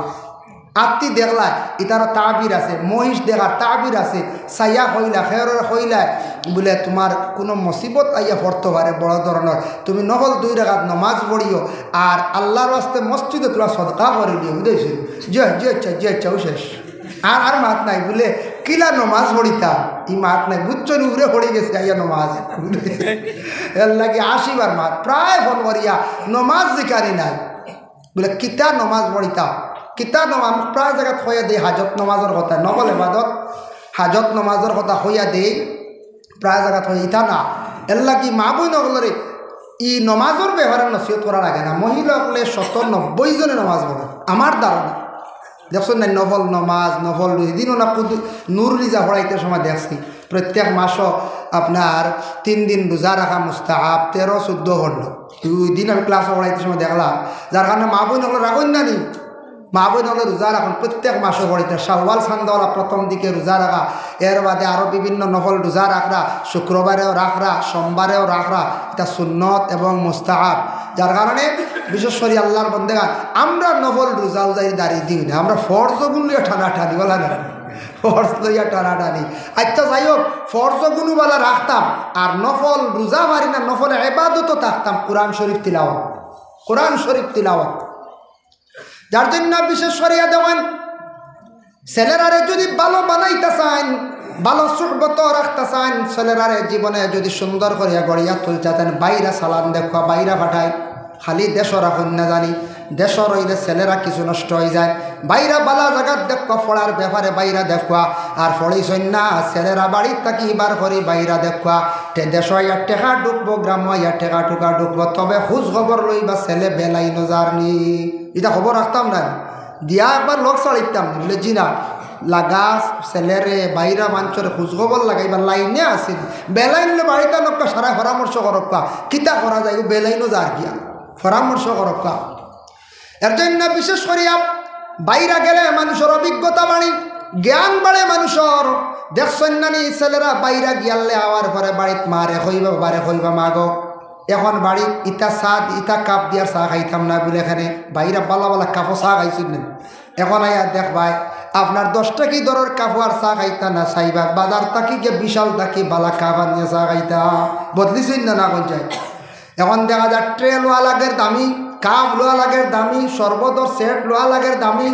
আত্মি দেখলায় ইতারও তাবির আছে, মহিষ দেখার তাবির আছে, সাইয়া হইলা খেয়রের হইলায় বলে তোমার কোনো মুসিবত আইয়া পড়তে পারে বড় ধরনের, তুমি নকল 2 রাকাত নমাজ পড়িও আর আল্লাহর রাস্তে মসজিদে তোলা সদকা করে দিও, বুঝেছি? যে ইচ্ছা শেষ। আর মাত নাই বলে কিলা নমাজ পড়িতা ই মাত নাই, বুঝছেন? উপরে পড়ে গেছে আইয়া নমাজ, এর লাগে 80 বার মাত প্রায় ফোন করিয়া নমাজ জিকারি নাই বলে কিতা নমাজ পড়িতা, কিতা নমাজ প্রায় জায়গা হইয়া দেই হাজত নমাজের কথা, নকল এবাদত হাজত নমাজের কথা হইয়া দেই প্রায় জায়গা হয়ে ইতা না। এর লাগি মা বই নকলরে ই নমাজের ব্যবহারে নসিহত করা লাগে না। মহিলা হলে 90 জনে নমাজ পড়ে আমার ধারণা, দেখছেন না? নফল নমাজ নফল দিনও না নুরলিজা পড়াইতে সময় দেখছি প্রত্যেক মাসও আপনার 3 দিন রোজা রাখা মুস্তাহাব, 13-14 হল 2 দিন আমি ক্লাসে পড়াইতে সময় দেখলাম। যার কারণে মা বই নকলে রাখুন না নি, মা বই নকলে রোজা রাখুন প্রত্যেক মাসে পড়াইতে। শাওয়াল সান্দাওয়ালা প্রথম দিকে রোজা রাখা, এর বাদে আরও বিভিন্ন নফল রোজা রাখরা, শুক্রবারেও রাখরা, সোমবারেও রাখরা, এটা সুন্নত এবং মুস্তাহাব। যার কারণে বিশেষ করে আল্লাহর বন্দেগান আমরা নফল রোজা উজাই দাঁড়িয়ে দিই না, আমরা ফরজগুলো লইয়া টানাটানি বলা না, ফরজ লইয়া টানাটানি। আচ্ছা যাই হোক, ফরজগুলোওয়ালা রাখতাম আর নফল রোজা মারি না, নফল ইবাদতও থাকতাম কোরআন শরীফ তিলাওয়াত, কোরআন শরীফ তিলাওয়াত। যার জন্য বিশেষ করিয়া দেওয়ান ছেলেরারে যদি ভালো বানাইতে চান, ভালো সুহবত রাখতে চান, ছেলেরারে জীবনে যদি সুন্দর করিয়া গড়িয়া তুলতে চান, বাইরা সালান দেখবা, বাইরা পাঠায়। খালি দেশর এখন না জানি, দেশর হইলে ছেলেরা কিছু নষ্ট হয়ে যায়। বাইরা বালা জায়গাত দেখবা, ফড়ার ব্যাপারে বাইরা দেখবা, আর ফড়িছই না ছেলেরা বাড়ির থাকি বার করি বাইরা দেখবা। দেশ ইয়ার টেকা ঢুকবো, গ্রাম ইয়ার টেকা টুকা ঢুকবো, তবে খোঁজ খবর লইবা ছেলে বেলাই নজারনি। এটা খবর রাখতাম না, দিয়া একবার লোক ছাড়িতাম বলে জি না লাগা ছেলেরে বাইরা মাঞ্চরে খোঁজখবর লাগাইবার লাইনে আসিল। বেলাইনলে বাড়িতে লোকটা সারা পরামর্শ করক্কা, কিতা করা যায় বেলাইনও যার গিয়া পরামর্শ করক্কা। এর জন্য বিশেষ করিয়া বাইরা গেলে মানুষের অভিজ্ঞতা বাড়ি, জ্ঞান বাড়ে মানুষের। দেখছেন নানি ছেলেরা বাইরা গিয়ালে আওয়ার পরে বাড়িত মারে হইবা বারে হইবা মাগো, এখন বাড়ি ইটা চাহ ইটা কাপ দিয়ার চাহ খাইতাম না বলে এখানে বাইরা বালা বালা কাপও চাহ খাইছিল না। এখন আয়া দেখবাই আপনার 10 টাকি দরের কাপও আর চাহ খাইতা না, চাইবা বাজার তাকি গিয়ে বিশাল তাকি বালা কাপ আনিয়ে চাহ খাইতা, বদলিছিল না কোন যায়। এখন দেখা যায় ট্রে লোয়া লাগের দামি, কাপ লোয়া লাগের দামি, সর্বদর সেট লোয়া লাগের দামি।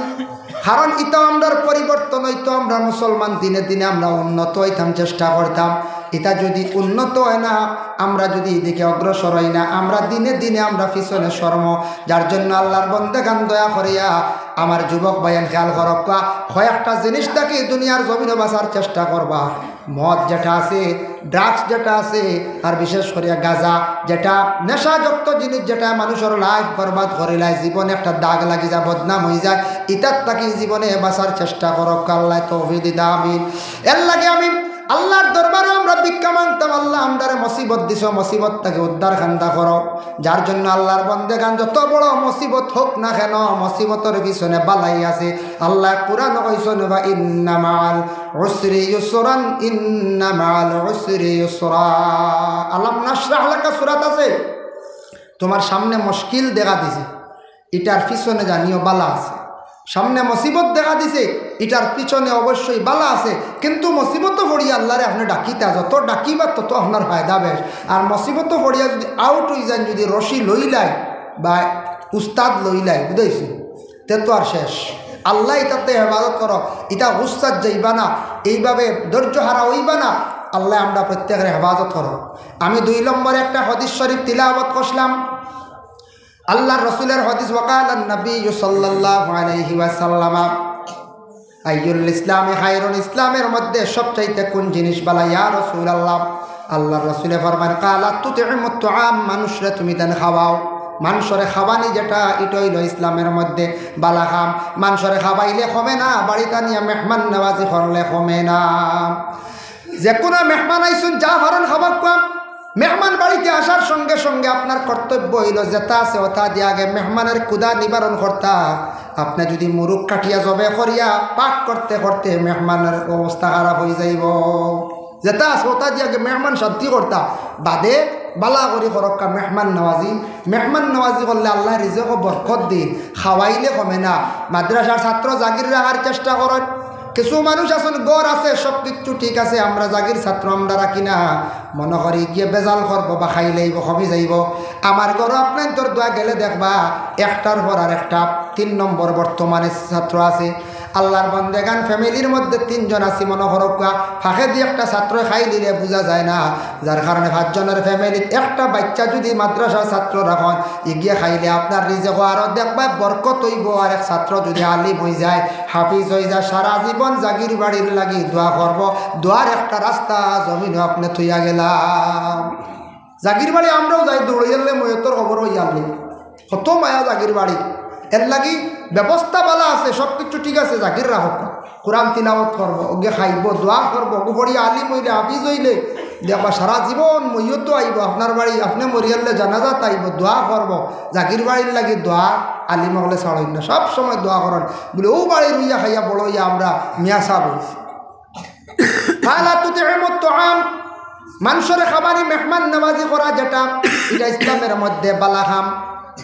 কারণ ইটা আমরার পরিবর্তন হইতো, আমরা মুসলমান দিনে দিনে আমরা উন্নত হইতাম চেষ্টা করতাম। এটা যদি উন্নত হয় না, আমরা যদি এদিকে অগ্রসর হই না, আমরা দিনে দিনে আমরা পিছনে সরম। যার জন্য আল্লাহর বন্দেগান দয়া করিয়া আমার যুবক ভাইয়ান খেয়াল করবা, কয়েকটা জিনিসটাকে দুনিয়ার জমিনে বাঁচার চেষ্টা করবা। মদ যেটা আছে, ড্রাগস যেটা আছে, আর বিশেষ করিয়া গাঁজা যেটা নেশাযুক্ত জিনিস, যেটা মানুষের লাইফ বরবাদ করে লাই, জীবনে একটা দাগ লাগি যায়, বদনাম হয়ে যায়, ইতার তাকে জীবনে বাঁচার চেষ্টা করক। আল্লাহ তৌফিক দিদা আমিন। এর লাগে আমি আল্লাহর দরবারে আমরা ভিক্ষা মাংতাম, আল্লাহ আমদারে মুসিবত দিছ, মুসিবত থেকে উদ্ধার খান্দা করো। যার জন্য আল্লাহর বন্দেগান যত বড় মুসিবত হোক না কেন, মুসিবতের পিছনে বালাই আছে। আল্লাহ কুরআন কইছেন বা ইন্না মাআল উসরি ইউসরান, ইন্না মাআল উসরি ইউসরা। আলাম নাশরাহ লাকা সূরাত আছে, তোমার সামনে মুশকিল দেখা দিছে, এটার পিছনে জানিও বালা আছে। সামনে মুসিবত দেখা দিছে, এটার পিছনে অবশ্যই বালা আছে। কিন্তু মুসিবত পড়িয়া আল্লাহরে আপনি ডাকিতা, যত ডাকিবা তত আপনার ফায়দা বেশ। আর মুসিবত পড়িয়া যদি আউট হয়ে যান, যদি রশি লইলাই বা উস্তাদ লইলাই, বুঝাইছি, তে তো আর শেষ। আল্লাহ এটাতে হেফাজত করো, এটা উস্তাদ যাইবা না, এইভাবে ধৈর্য হারা হইবা না। আল্লাহ আমরা প্রত্যেকের হেফাজত করো। আমি 2 নম্বরে একটা হাদিস শরীফ তিলাওয়াত করলাম। আল্লাহর রাসূলের হাদিস, ওয়াকালান নবী সাল্লাল্লাহু আলাইহি ওয়াসাল্লাম আইয়ুল ইসলামে খায়রুন, ইসলামের মধ্যে সবচাইতে কোন জিনিস ভালো ইয়া রাসূলুল্লাহ? আল্লাহর রাসূলে ফরমান, কালা তুতিমুত তুআম, মানুষরে তুমি দেন খাওয়াও। মানুষরে খাওয়ানি যেটা, এটা হইল ইসলামের মধ্যে বালা খাম। মানুষরে খাওয়াইলে কমে না, বাড়িতে নিয়ে মেহমান নওয়াজি করলে কমে না। যে কোনো মেহমান আইসুন, যা ভারণ খাবার কম। মেহমান বাড়িতে আসার সঙ্গে সঙ্গে আপনার কর্তব্য হইল যেটা আছে ওটা দিয়ে আগে মেহমানের ক্ষুধা নিবারণ করতা। আপনি যদি মুরুখ কাটিয়া জবে করিয়া পাক করতে করতে মেহমানের অবস্থা খারাপ হয়ে যাইব। যেটা আছে ওটা দিয়ে আগে মেহমান শান্তি করতা, বাদে বালা করি করক্কা মেহমান নওয়াজি করলে আল্লাহ রিজক বরকত দিন, খাওয়াইলে কমে না। মাদ্রাসার ছাত্র জাগির রাখার চেষ্টা করেন। কিছু মানুষ আছেন গড় আছে, সব কিছু ঠিক আছে, আমরা জাগির ছাত্র আমরা রাখি না, মনে করি গিয়ে বেজাল করবো বা খাইলেইব কমে যাইব। আমার ঘর আপনার তোর দোয়া গেলে দেখবা একটার পর আর একটা 3 নম্বর বর্তমানে ছাত্র আছে। আল্লাহর বান্দাগান ফ্যামিলির মধ্যে 3 জন আছে, মনে করকা ফাঁকে দিয়ে একটা ছাত্র খাই দিলে বোঝা যায় না, যার কারণে 5 জনের ফ্যামিলির একটা বাচ্চা যদি মাদ্রাসার ছাত্র রাখন এগিয়ে খাইলে আপনার রিজেক আরও দেখবা বরকত হইব। আর এক ছাত্র যদি আলিম হয়ে যায়, হাফিজ হয়ে যায়, সারা জীবন জাগির বাড়ির লাগি দোয়া করব, দোয়ার একটা রাস্তা জমিনে আপনি থইয়া গেলাম। জাগির বাড়ি আমরাও যাই, দৌড়ে গেলে ময়তর খবর হইয়া আনলি কত মায়া জাগির বাড়ি। এর লাগি ব্যবস্থা বলা আছে, সব কিছু ঠিক আছে, জাগির রাখক, কোরআন তিলাওয়াত করবো, ওকে খাইব, দোয়া করবো, উপরিয়া আলিম হইলে হাফিজ হইলে দেখবা সারা জীবন মইয়তো আইব আপনার বাড়ি, আপনি মরিয়ালে জানাজাত আইব, দোয়া করবো। জাগির বাড়ির লাগি দোয়া আলিম হলে ছাড়ই না, সব সময় দোয়া করেন বলে ও বাড়ি রুইয়া খাইয়া বড় হইয়া আমরা মিয়া সাহ হয়েছি। মানুষের খাবারই মেহমান নওয়াজি করা যেটা এটা ইসলামের মধ্যে বালাহাম।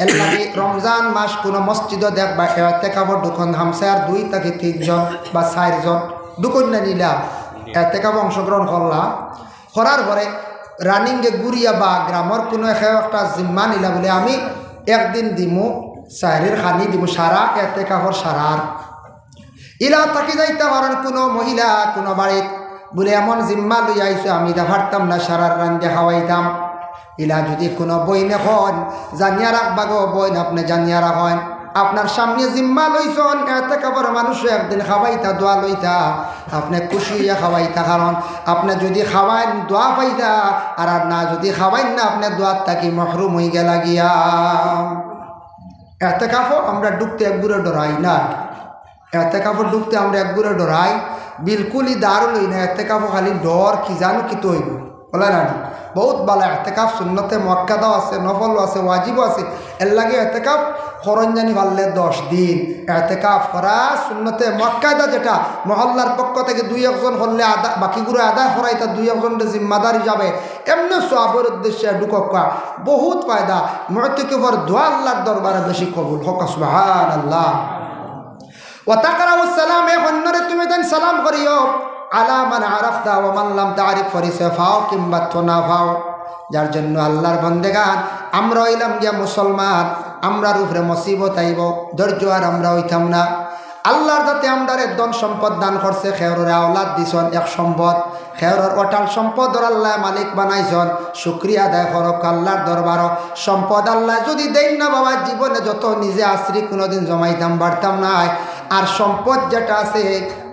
এর লাগে রমজান মাস কোনো মসজিদও দেখবা এতেকাবর দোকান হামসায়ার 2 থেকে 3 জন বা 4 জন দোকান না নিলা এতেকাব অংশগ্রহণ করলাম, করার পরে রানিংয়ে গুড়িয়া বা গ্রামের কোনো একটা জিম্মা নিলা বলে আমি একদিন দিমু সাহেরের খানি দিমু সারা এতেকাবর সারার ইলা থাকি যাইতে পারেন কোনো মহিলা কোনো বাড়িত বলে এমন জিম্মা লই আইসো আমি দা পারতাম না সারার রান্ধে খাওয়াইতাম। ইলা যদি কোনো বই নেখন জানিয়া রাখবা গো বইন, আপনি জানিয়া রাখেন আপনার সামনে জিম্মা লইছন এতে কাবার মানুষ একদিন খাওয়াইতা দোয়া লইতা, আপনি খুশি হইয়া খাওয়াইতা, কারণ আপনি যদি খাওয়াইন দোয়া পাইতা, আর না যদি খাওয়াইন না আপনি দোয়ার থাকি মহরুম হয়ে গেলা গিয়া। এতে কাপড় আমরা ডুবতে একগুড়ে ডরাই না, এতে কাপড় ডুবতে আমরা একগুড়ে ডরাই, বিলকুলই দাঁড় লই না। এতে কাপড় খালি ডর কি জানো কি তৈব বলে না, বহুত ভালো। এতেকাফ সুন্নতে মক্কাদাও আছে, নফলও আছে, ওয়াজিবও আছে। এর লাগে এতেকাফ খরঞ্জানি পারলে 10 দিন এতেকাফ করা সুন্নতে মক্কাদা, যেটা মহল্লার পক্ষ থেকে 2-1 জন হলে আদা বাকিগুলো আদায় করাই তার 2-1 জনের জিম্মাদারি যাবে। এমনি সওয়াবের উদ্দেশ্যে ঢুকা বহুত ফায়দা। মুতাকিফের দোয়া আল্লাহর দরবারে বেশি কবুল হোক, সুবহানাল্লাহ। ওয়া তাকরাউস সালাম, অন্যরে তুমি দেন সালাম করিও, আলা মান আরাফতা ওয়া মান লাম তারিফ, ফরিসে ফাও কিংবা না ফাও। যার জন্য আল্লাহর বন্দেগান আমরা হইলাম গিয়া মুসলমান, আমরার উপরে মুসিবত আইব, ধৈর্য আর আমরা হইতাম না। আল্লাহর যাতে আমরারে ধন সম্পদ দান করছে, খেয়রের আওলাদ দিছন এক সম্পদ, খেয়রের অটাল সম্পদর আল্লাহ মালিক বানাইছন, শুকরিয়া আদায় করক আল্লাহর দরবার। সম্পদ আল্লাহ যদি দেন না বাবা, জীবনে যত নিজে আশ্রি কোনোদিন জমাইতাম বাড়তাম না। আর সম্পদ যেটা আছে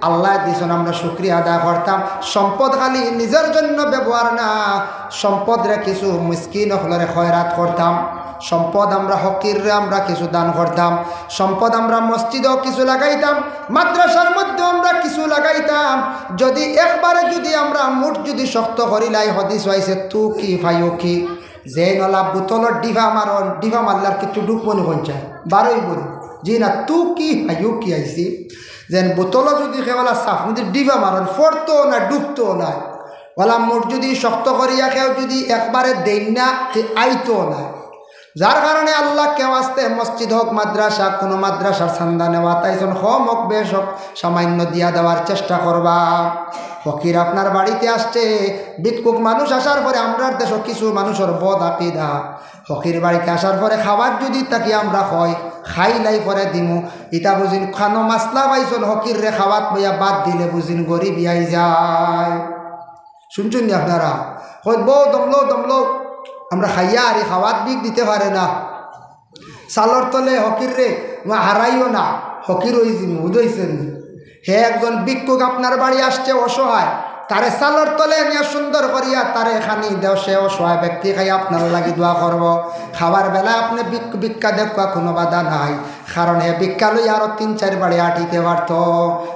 আল্লাহ দিছন, আমরা শুকরিয়া আদায় করতাম। সম্পদ খালি নিজের জন্য ব্যবহার না, সম্পদরে কিছু মিসকিন হলরে খয়রাত করতাম। সম্পদ আমরা হকিররে আমরা কিছু দান করতাম। সম্পদ আমরা মসজিদেও কিছু লাগাইতাম, মাদ্রাসার মধ্যেও আমরা কিছু লাগাইতাম। যদি একবারে যদি আমরা মুঠ যদি শক্ত করিলাই, হদিস হয়েছে তু কি ফাইও কি, যে নলা বোতলের ডিভা মারন, ডিভা মারলার কিছু ডুবমনি পঞ্চায় বারোই বলি জি না, তু কি ফাইও কি আইসি, যেন বোতলও যদি খেওয়ালা সাফ যদি ডিভা মারন ফরতো না ডুবতো না, বলা মুঠ যদি শক্ত করিয়া খেও যদি একবারে দেন না আইতো না। যার কারণে আল্লাহ কেউ আসতে মসজিদ হোক মাদ্রাসা, কোনো মাদ্রাসার চান্দা নেওয়া তাইজন কম হোক বেশ হোক সামান্য দিয়া দেওয়ার চেষ্টা করবা। ফকির আপনার বাড়িতে আসছে, ভিক্ষুক মানুষ আসার পরে আমরার দেশ কিছু মানুষের বদ আকিদা, ফকির বাড়িতে আসার পরে খাবার যদি তাকে আমরা হয় খাইলাই পরে দিমু, ইটা বুঝিন খানো মাসলা পাইছন ফকির রে খাওয়াত বইয়া বাদ দিলে বুঝিন গরিব আই যায়। শুনছেন নি আপনারা, হয় বউ দমলো দমলো আমরা খাইয়া আর খাওয়াত দিক দিতে পারে না, সালর তলে হকির রে হারাইও না, হকির ওই বুঝেছেন। হে একজন ভিক্ষুক আপনার বাড়ি আসছে অসহায়, তারে সালর তলে নিয়ে সুন্দর করিয়া তারে খানি দেও, সে অসহায় ব্যক্তি খাই আপনার লাগি দোয়া করব। খাবার বেলা আপনি ভিক্ষা দেখা কোনো বাধা নাই, কারণ হে ভিক্ষা লই আরো 3-4 বাড়ি আটিতে পারত।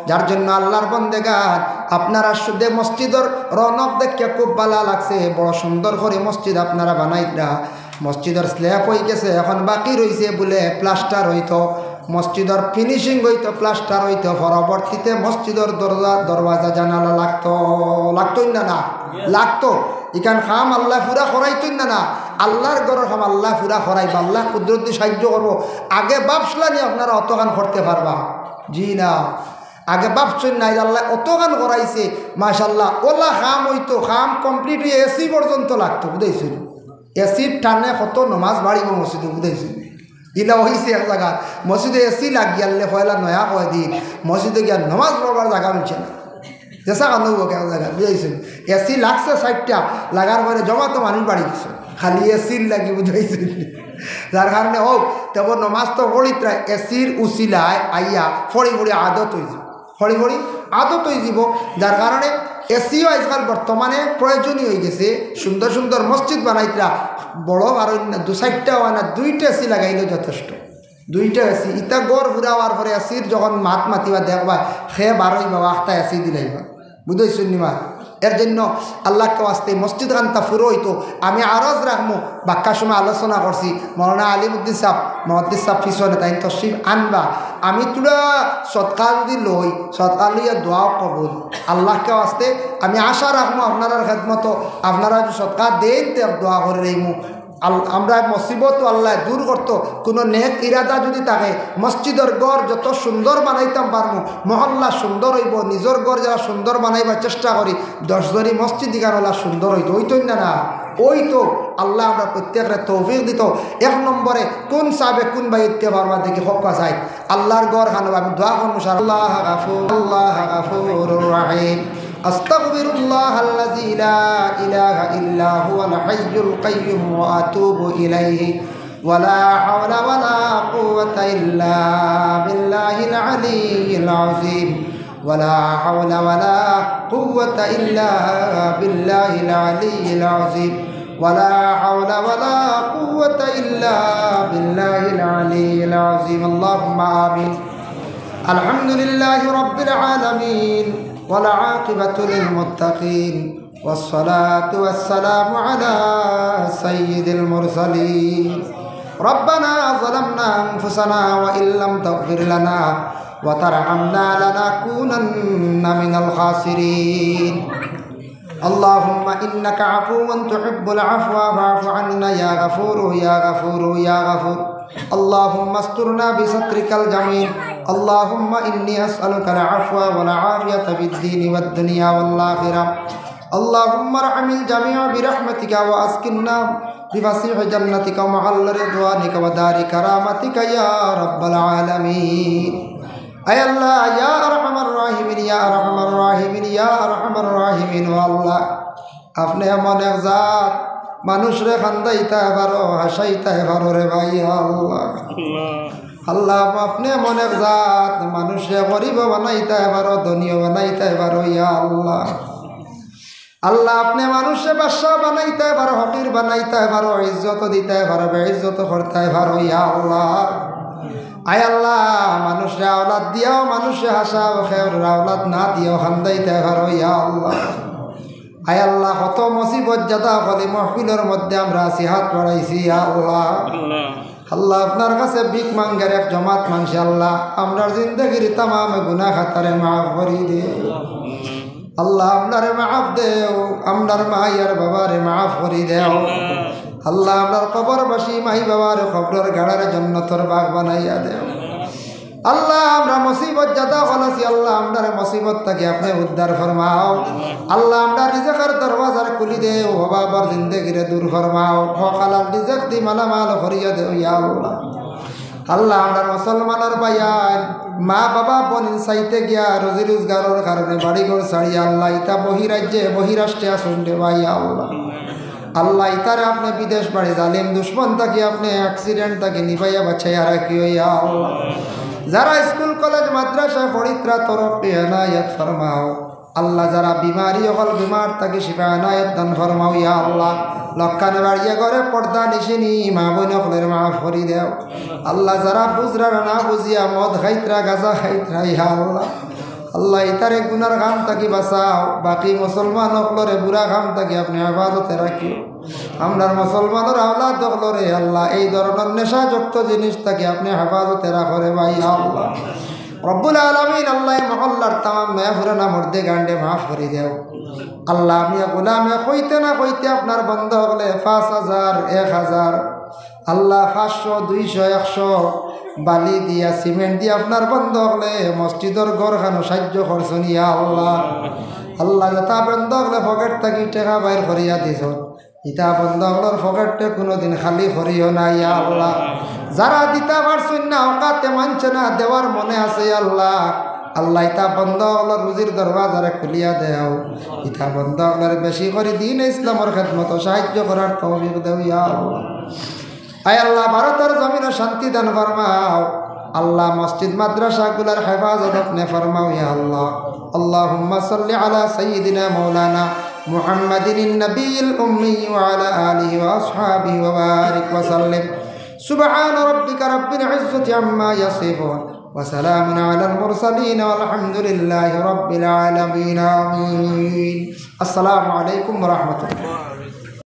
যার জন্য আল্লাহর বন্দেগান আপনারা শুধু মসজিদের রৌনক দেখে খুব ভালো লাগছে, বড় সুন্দর করে মসজিদ আপনারা বানাইরা, মসজিদের স্ল্যাব হয়ে গেছে, এখন বাকি রয়েছে বলে প্লাস্টার হইতো, মসজিদের ফিনিশিং হইতো, প্লাস্টার হইতো, পরবর্তীতে মসজিদের দরওয়াজা জানালা লাগতোই না লাগতো। ইখান খাম আল্লাহ পুরা করাইতই না আল্লাহর গড়ের খাম আল্লাহ পুরা করাইবা, আল্লাহ কুদরতি সাহায্য করবো। আগে বাপসলানি আপনারা অতখান করতে পারবা? জি না, আগে বাপসই নাই, আল্লাহ অতখান করাইছে মাশাল্লাহ। ওলা খাম হইতো, খাম কমপ্লিট হয়ে এসি পর্যন্ত লাগতো, বুঝাইছিল? এসির টানে কত নমাজ বাড়িব মসজিদে, বুঝাইছিল? ইলা হয়েছে এক জায়গা মসজিদে এসি লাগিয়ালে পয়লা নয়া কয়দিন মসজিদে গিয়া নমাজ পড়বার জায়গা মিলছে না, যেসা কান্দ এক জায়গা, বুঝাইছেন? এসি লাগছে 60টা, লাগার পরে জমা তো মানুষ বাড়ি গেছে, খালি এসির লাগি, বুঝাইছেন? যার কারণে হোক তেমন নমাজ তো পড়িত্রা এসির উচিলায় আইয়া ফড়ি আদত হয়ে যাব, ফড়ি আদত হয়ে যাব। যার কারণে এসিও আজকাল বর্তমানে প্রয়োজনীয় হয়ে গেছে। সুন্দর সুন্দর মসজিদ বানাইতরা বড় আর 2-4টা হয় না, 2টা এসি লাগাইলে যথেষ্ট, 2টা এসি। ইতা গড় ঘুরাবার পরে এসির যখন মাতিবা দেখবা সে 12 বাবা 8টা এসি দিলাইবা, বুঝেছেন নিমা? এর জন্য আল্লাহকে আসতে মসজিদ খানটা ফুরো হইতো। আমি আরজ রাখবো, বাক্যার সময় আলোচনা করছি, মৌলানা আলিমউদ্দিন সাহেব মহাদ্দিস সাহেব পিছনে তাই তশরিফ আনবা। আমি তুলা সৎকা যদি লই, সৎকা লইয়া দোয়াও কবুল। আল্লাহকে আসতে আমি আশা রাখবো আপনার খেদমতো আপনারা সৎকা দেন তে দোয়া করে রইমু। আমরা মুসিবত আল্লাহ দূর করতো। কোনো নেক ইরাদা যদি থাকে, মসজিদের গড় যত সুন্দর বানাইতাম পারবো, মহল্লা সুন্দর হইব, নিজের গড় যারা সুন্দর বানাইবার চেষ্টা করি, 10 জনই মসজিদ দিগারওয়ালা সুন্দর হইতো, হইতই না ওই তো আল্লাহ আমরা প্রত্যেকের তৌফিক দিত। 1 নম্বরে কোন সাবে কোন ভাই ইত্তে পারবা দেখি হকা যায় আল্লাহর গড় খানো। আমি দোয়া করবো, আল্লাহ গাফুরুর রহিম, আস্তাগফিরুল্লাহাল্লাযী লা ইলাহা ইল্লা হুয়াল হাইয়ুল কাইয়্যুম ওয়া আতুবু ইলাইহি ওয়া লা হাওলা ওয়া লা কুওয়াতা ইল্লা বিল্লাহিল আলিয়্যিল আযীম ওয়া লা হাওলা ওয়া লা কুওয়াতা ইল্লা বিল্লাহিল আলিয়্যিল আযীম ওয়া লা হাওলা ওয়া লা কুওয়াতা ইল্লা বিল্লাহিল আলিয়্যিল আযীম। আল্লাহুম্মা আমিন। আলহামদুলিল্লাহি রাব্বিল আলামিন والعاقبة للمتقين والصلاة والسلام على سيد المرسلين. ربنا ظلمنا أنفسنا وإن لم تغفر لنا وترحمنا لنكونن من الخاسرين. اللهم إنك عفو تحب العفو فاعف عنا يا غفور يا غفور يا غفور. اللهم استرنا بسترك الجميل. اللهم إني أسألك العفو والعافية في الدين والدنيا والآخرة. اللهم ارحم الجميع برحمتك وأسكننا بفسيح جنتك ومحل رضوانك ودار كرامتك يا رب العالمين. أي الله يا أرحم الراحمين يا أرحم الراحمين يا أرحم الراحمين. والله আপনি এমন এক জাত মানুষরে খান্দাইতে পারো, হাসাইতে পারো রে ভাই আল্লাহ। আল্লাহ আপনি এমন এক জাত মানুষে গরিব বানাইতে পারো, ধনীও বানাইতে পারো ইয়া আল্লাহ। আল্লাহ আপনি মানুষে বাদশাহ বানাইতে পারো, ফকির বানাইতে পারো, ইজ্জত দিতে পারো, বেইজ্জত করতে পারো ইয়া আল্লাহ। আয় আল্লাহ মানুষে আওলাদ দিয়াও মানুষে হাসাও, খের আওলাদ না দিয়াও খান্দাইতে পারো ইয়া আল্লাহ। আয় আল্লাহ কত মুসিবত জাদা হলে মাহফিলের মধ্যে আমরা আছি, হাত বাড়াইছি ইয়া আল্লাহ। আল্লাহ আপনার কাছে ভিক মাঙ্গের এক জমাত মানছি আল্লাহ, আমরার জিন্দগির তামাম গুনাহ খাতারে মাফ করি দে আল্লাহ। আপনারে মাফ দেও, আপনার মাইয়ার বাবারে মাফ করি দেও আল্লাহ। আপনার কবরবাসী মাই বাবার কবরের গাড়ার জান্নাতের বাগ বানাইয়া দেও আল্লাহ। আমরা মুসিবত জাদা হলাছি আল্লাহ, আপনার মুসিবত থেকে আপনি উদ্ধার ফরমাও আল্লাহ। আমরা রিজকের দরওয়াজার খুলি দেও, বাবার জিন্দগিরে দূর ফরমাও, হকালার রিজক দি মালামাল করিয়া দেও ইয়া আল্লাহ। আল্লাহ আমরা মুসলমানের ভাইয়ান মা বাবা বোন চাইতে গিয়া রোজি রোজগারের কারণে বাড়িঘর ছাড়িয়া আল্লাহ ইতা বহিরাজ্যে বহিরাষ্ট্রে আসুন রে ভাই আল্লাহ। আল্লাহ ইতারে আপনি বিদেশ বাড়ি জালিম দুশ্মন থাকি আপনি অ্যাক্সিডেন্ট থাকি নিভাইয়া বাছাইয়া রাখিও ইয়া আল্লাহ। যারা স্কুল কলেজ মাদ্রাসা পড়িত্রা তরফে এনায়েত ফরমাও আল্লাহ। যারা বিমারি হল বিমার থাকি শিফা এনায়েত দান ফরমাও ইয়া আল্লাহ। লক্ষানে বাড়িয়ে ঘরে পর্দা নিশিনি মা বোন হলের মাফ করি দেও আল্লাহ। যারা বুঝরা না বুঝিয়া মদ খাইত্রা গাঁজা খাইত্রা ইয়া আল্লাহ। আল্লাহ ইতারে গুনার ঘাম থাকি বাঁচাও, বাকি মুসলমান হলরে বুড়া ঘাম থাকি আপনি আবাদতে রাখিও। আমরার মুসলমানের আওলাদ হলো রে আল্লাহ এই ধরনের নেশাযুক্ত জিনিস থেকে আপনি হেফাজতে রাখরে ভাই আল্লাহ রব্বুল আলামিন আল্লাহ মহল্লার তামাম মেহফুরানা মর্দে গান্ডে মাফ করে দেও আল্লাহ আমি গোলামে কইতে না কইতে আপনার বন্ধ হলে ৫,০০০ ১,০০০ আল্লাহ ৫০০ ২০০ ১০০ বালি দিয়া সিমেন্ট দিয়ে আপনার বন্ধ হলে মসজিদের ঘরখানো সাহায্য করছেন ইয়া আল্লাহ আল্লাহ তা বন্ধ হলে পকেট থাকি টাকা বাইর করিয়া দিছ ইটা বন্ধ হলোর পকেটে কোনোদিন খালি করিও না ইয়া আল্লাহ যারা দিতে পারছেন না অকাতে মানছে না দেওয়ার মনে আছে আল্লাহ আল্লাহ ইতা বন্ধ হলো রুজির দরওয়াজারে খুলিয়া দেও ইতা বন্ধ হলোর বেশি করে দিন ইসলামের খেদমত সাহায্য করার তৌফিক দেও ইয়া আল্লাহ আয় আল্লাহ ভারতের জমিনে শান্তি দান ফরমাও আল্লাহ মসজিদ মাদ্রাসাগুলোর হেফাজত আপনি ফরমাও ইয়া আল্লাহ আল্লাহুম্মা সাল্লি আলা সাইয়্যিদিনা মাওলানা মুহাম্মাদিন নবিয়্যিল উম্মি ওয়া আলা আলিহি ওয়া আসহাবিহি ওয়া বারিক ওয়া সাল্লিম সুবহান রাব্বিকা রাব্বিল ইজ্জাতি আম্মা ইয়াসিফুন ওয়া সালামুন আলাল মুরসালিন ওয়ালহামদুলিল্লাহি রাব্বিল আলামিন আমিন আসসালামু আলাইকুম ওয়া রাহমাতুল্লাহ।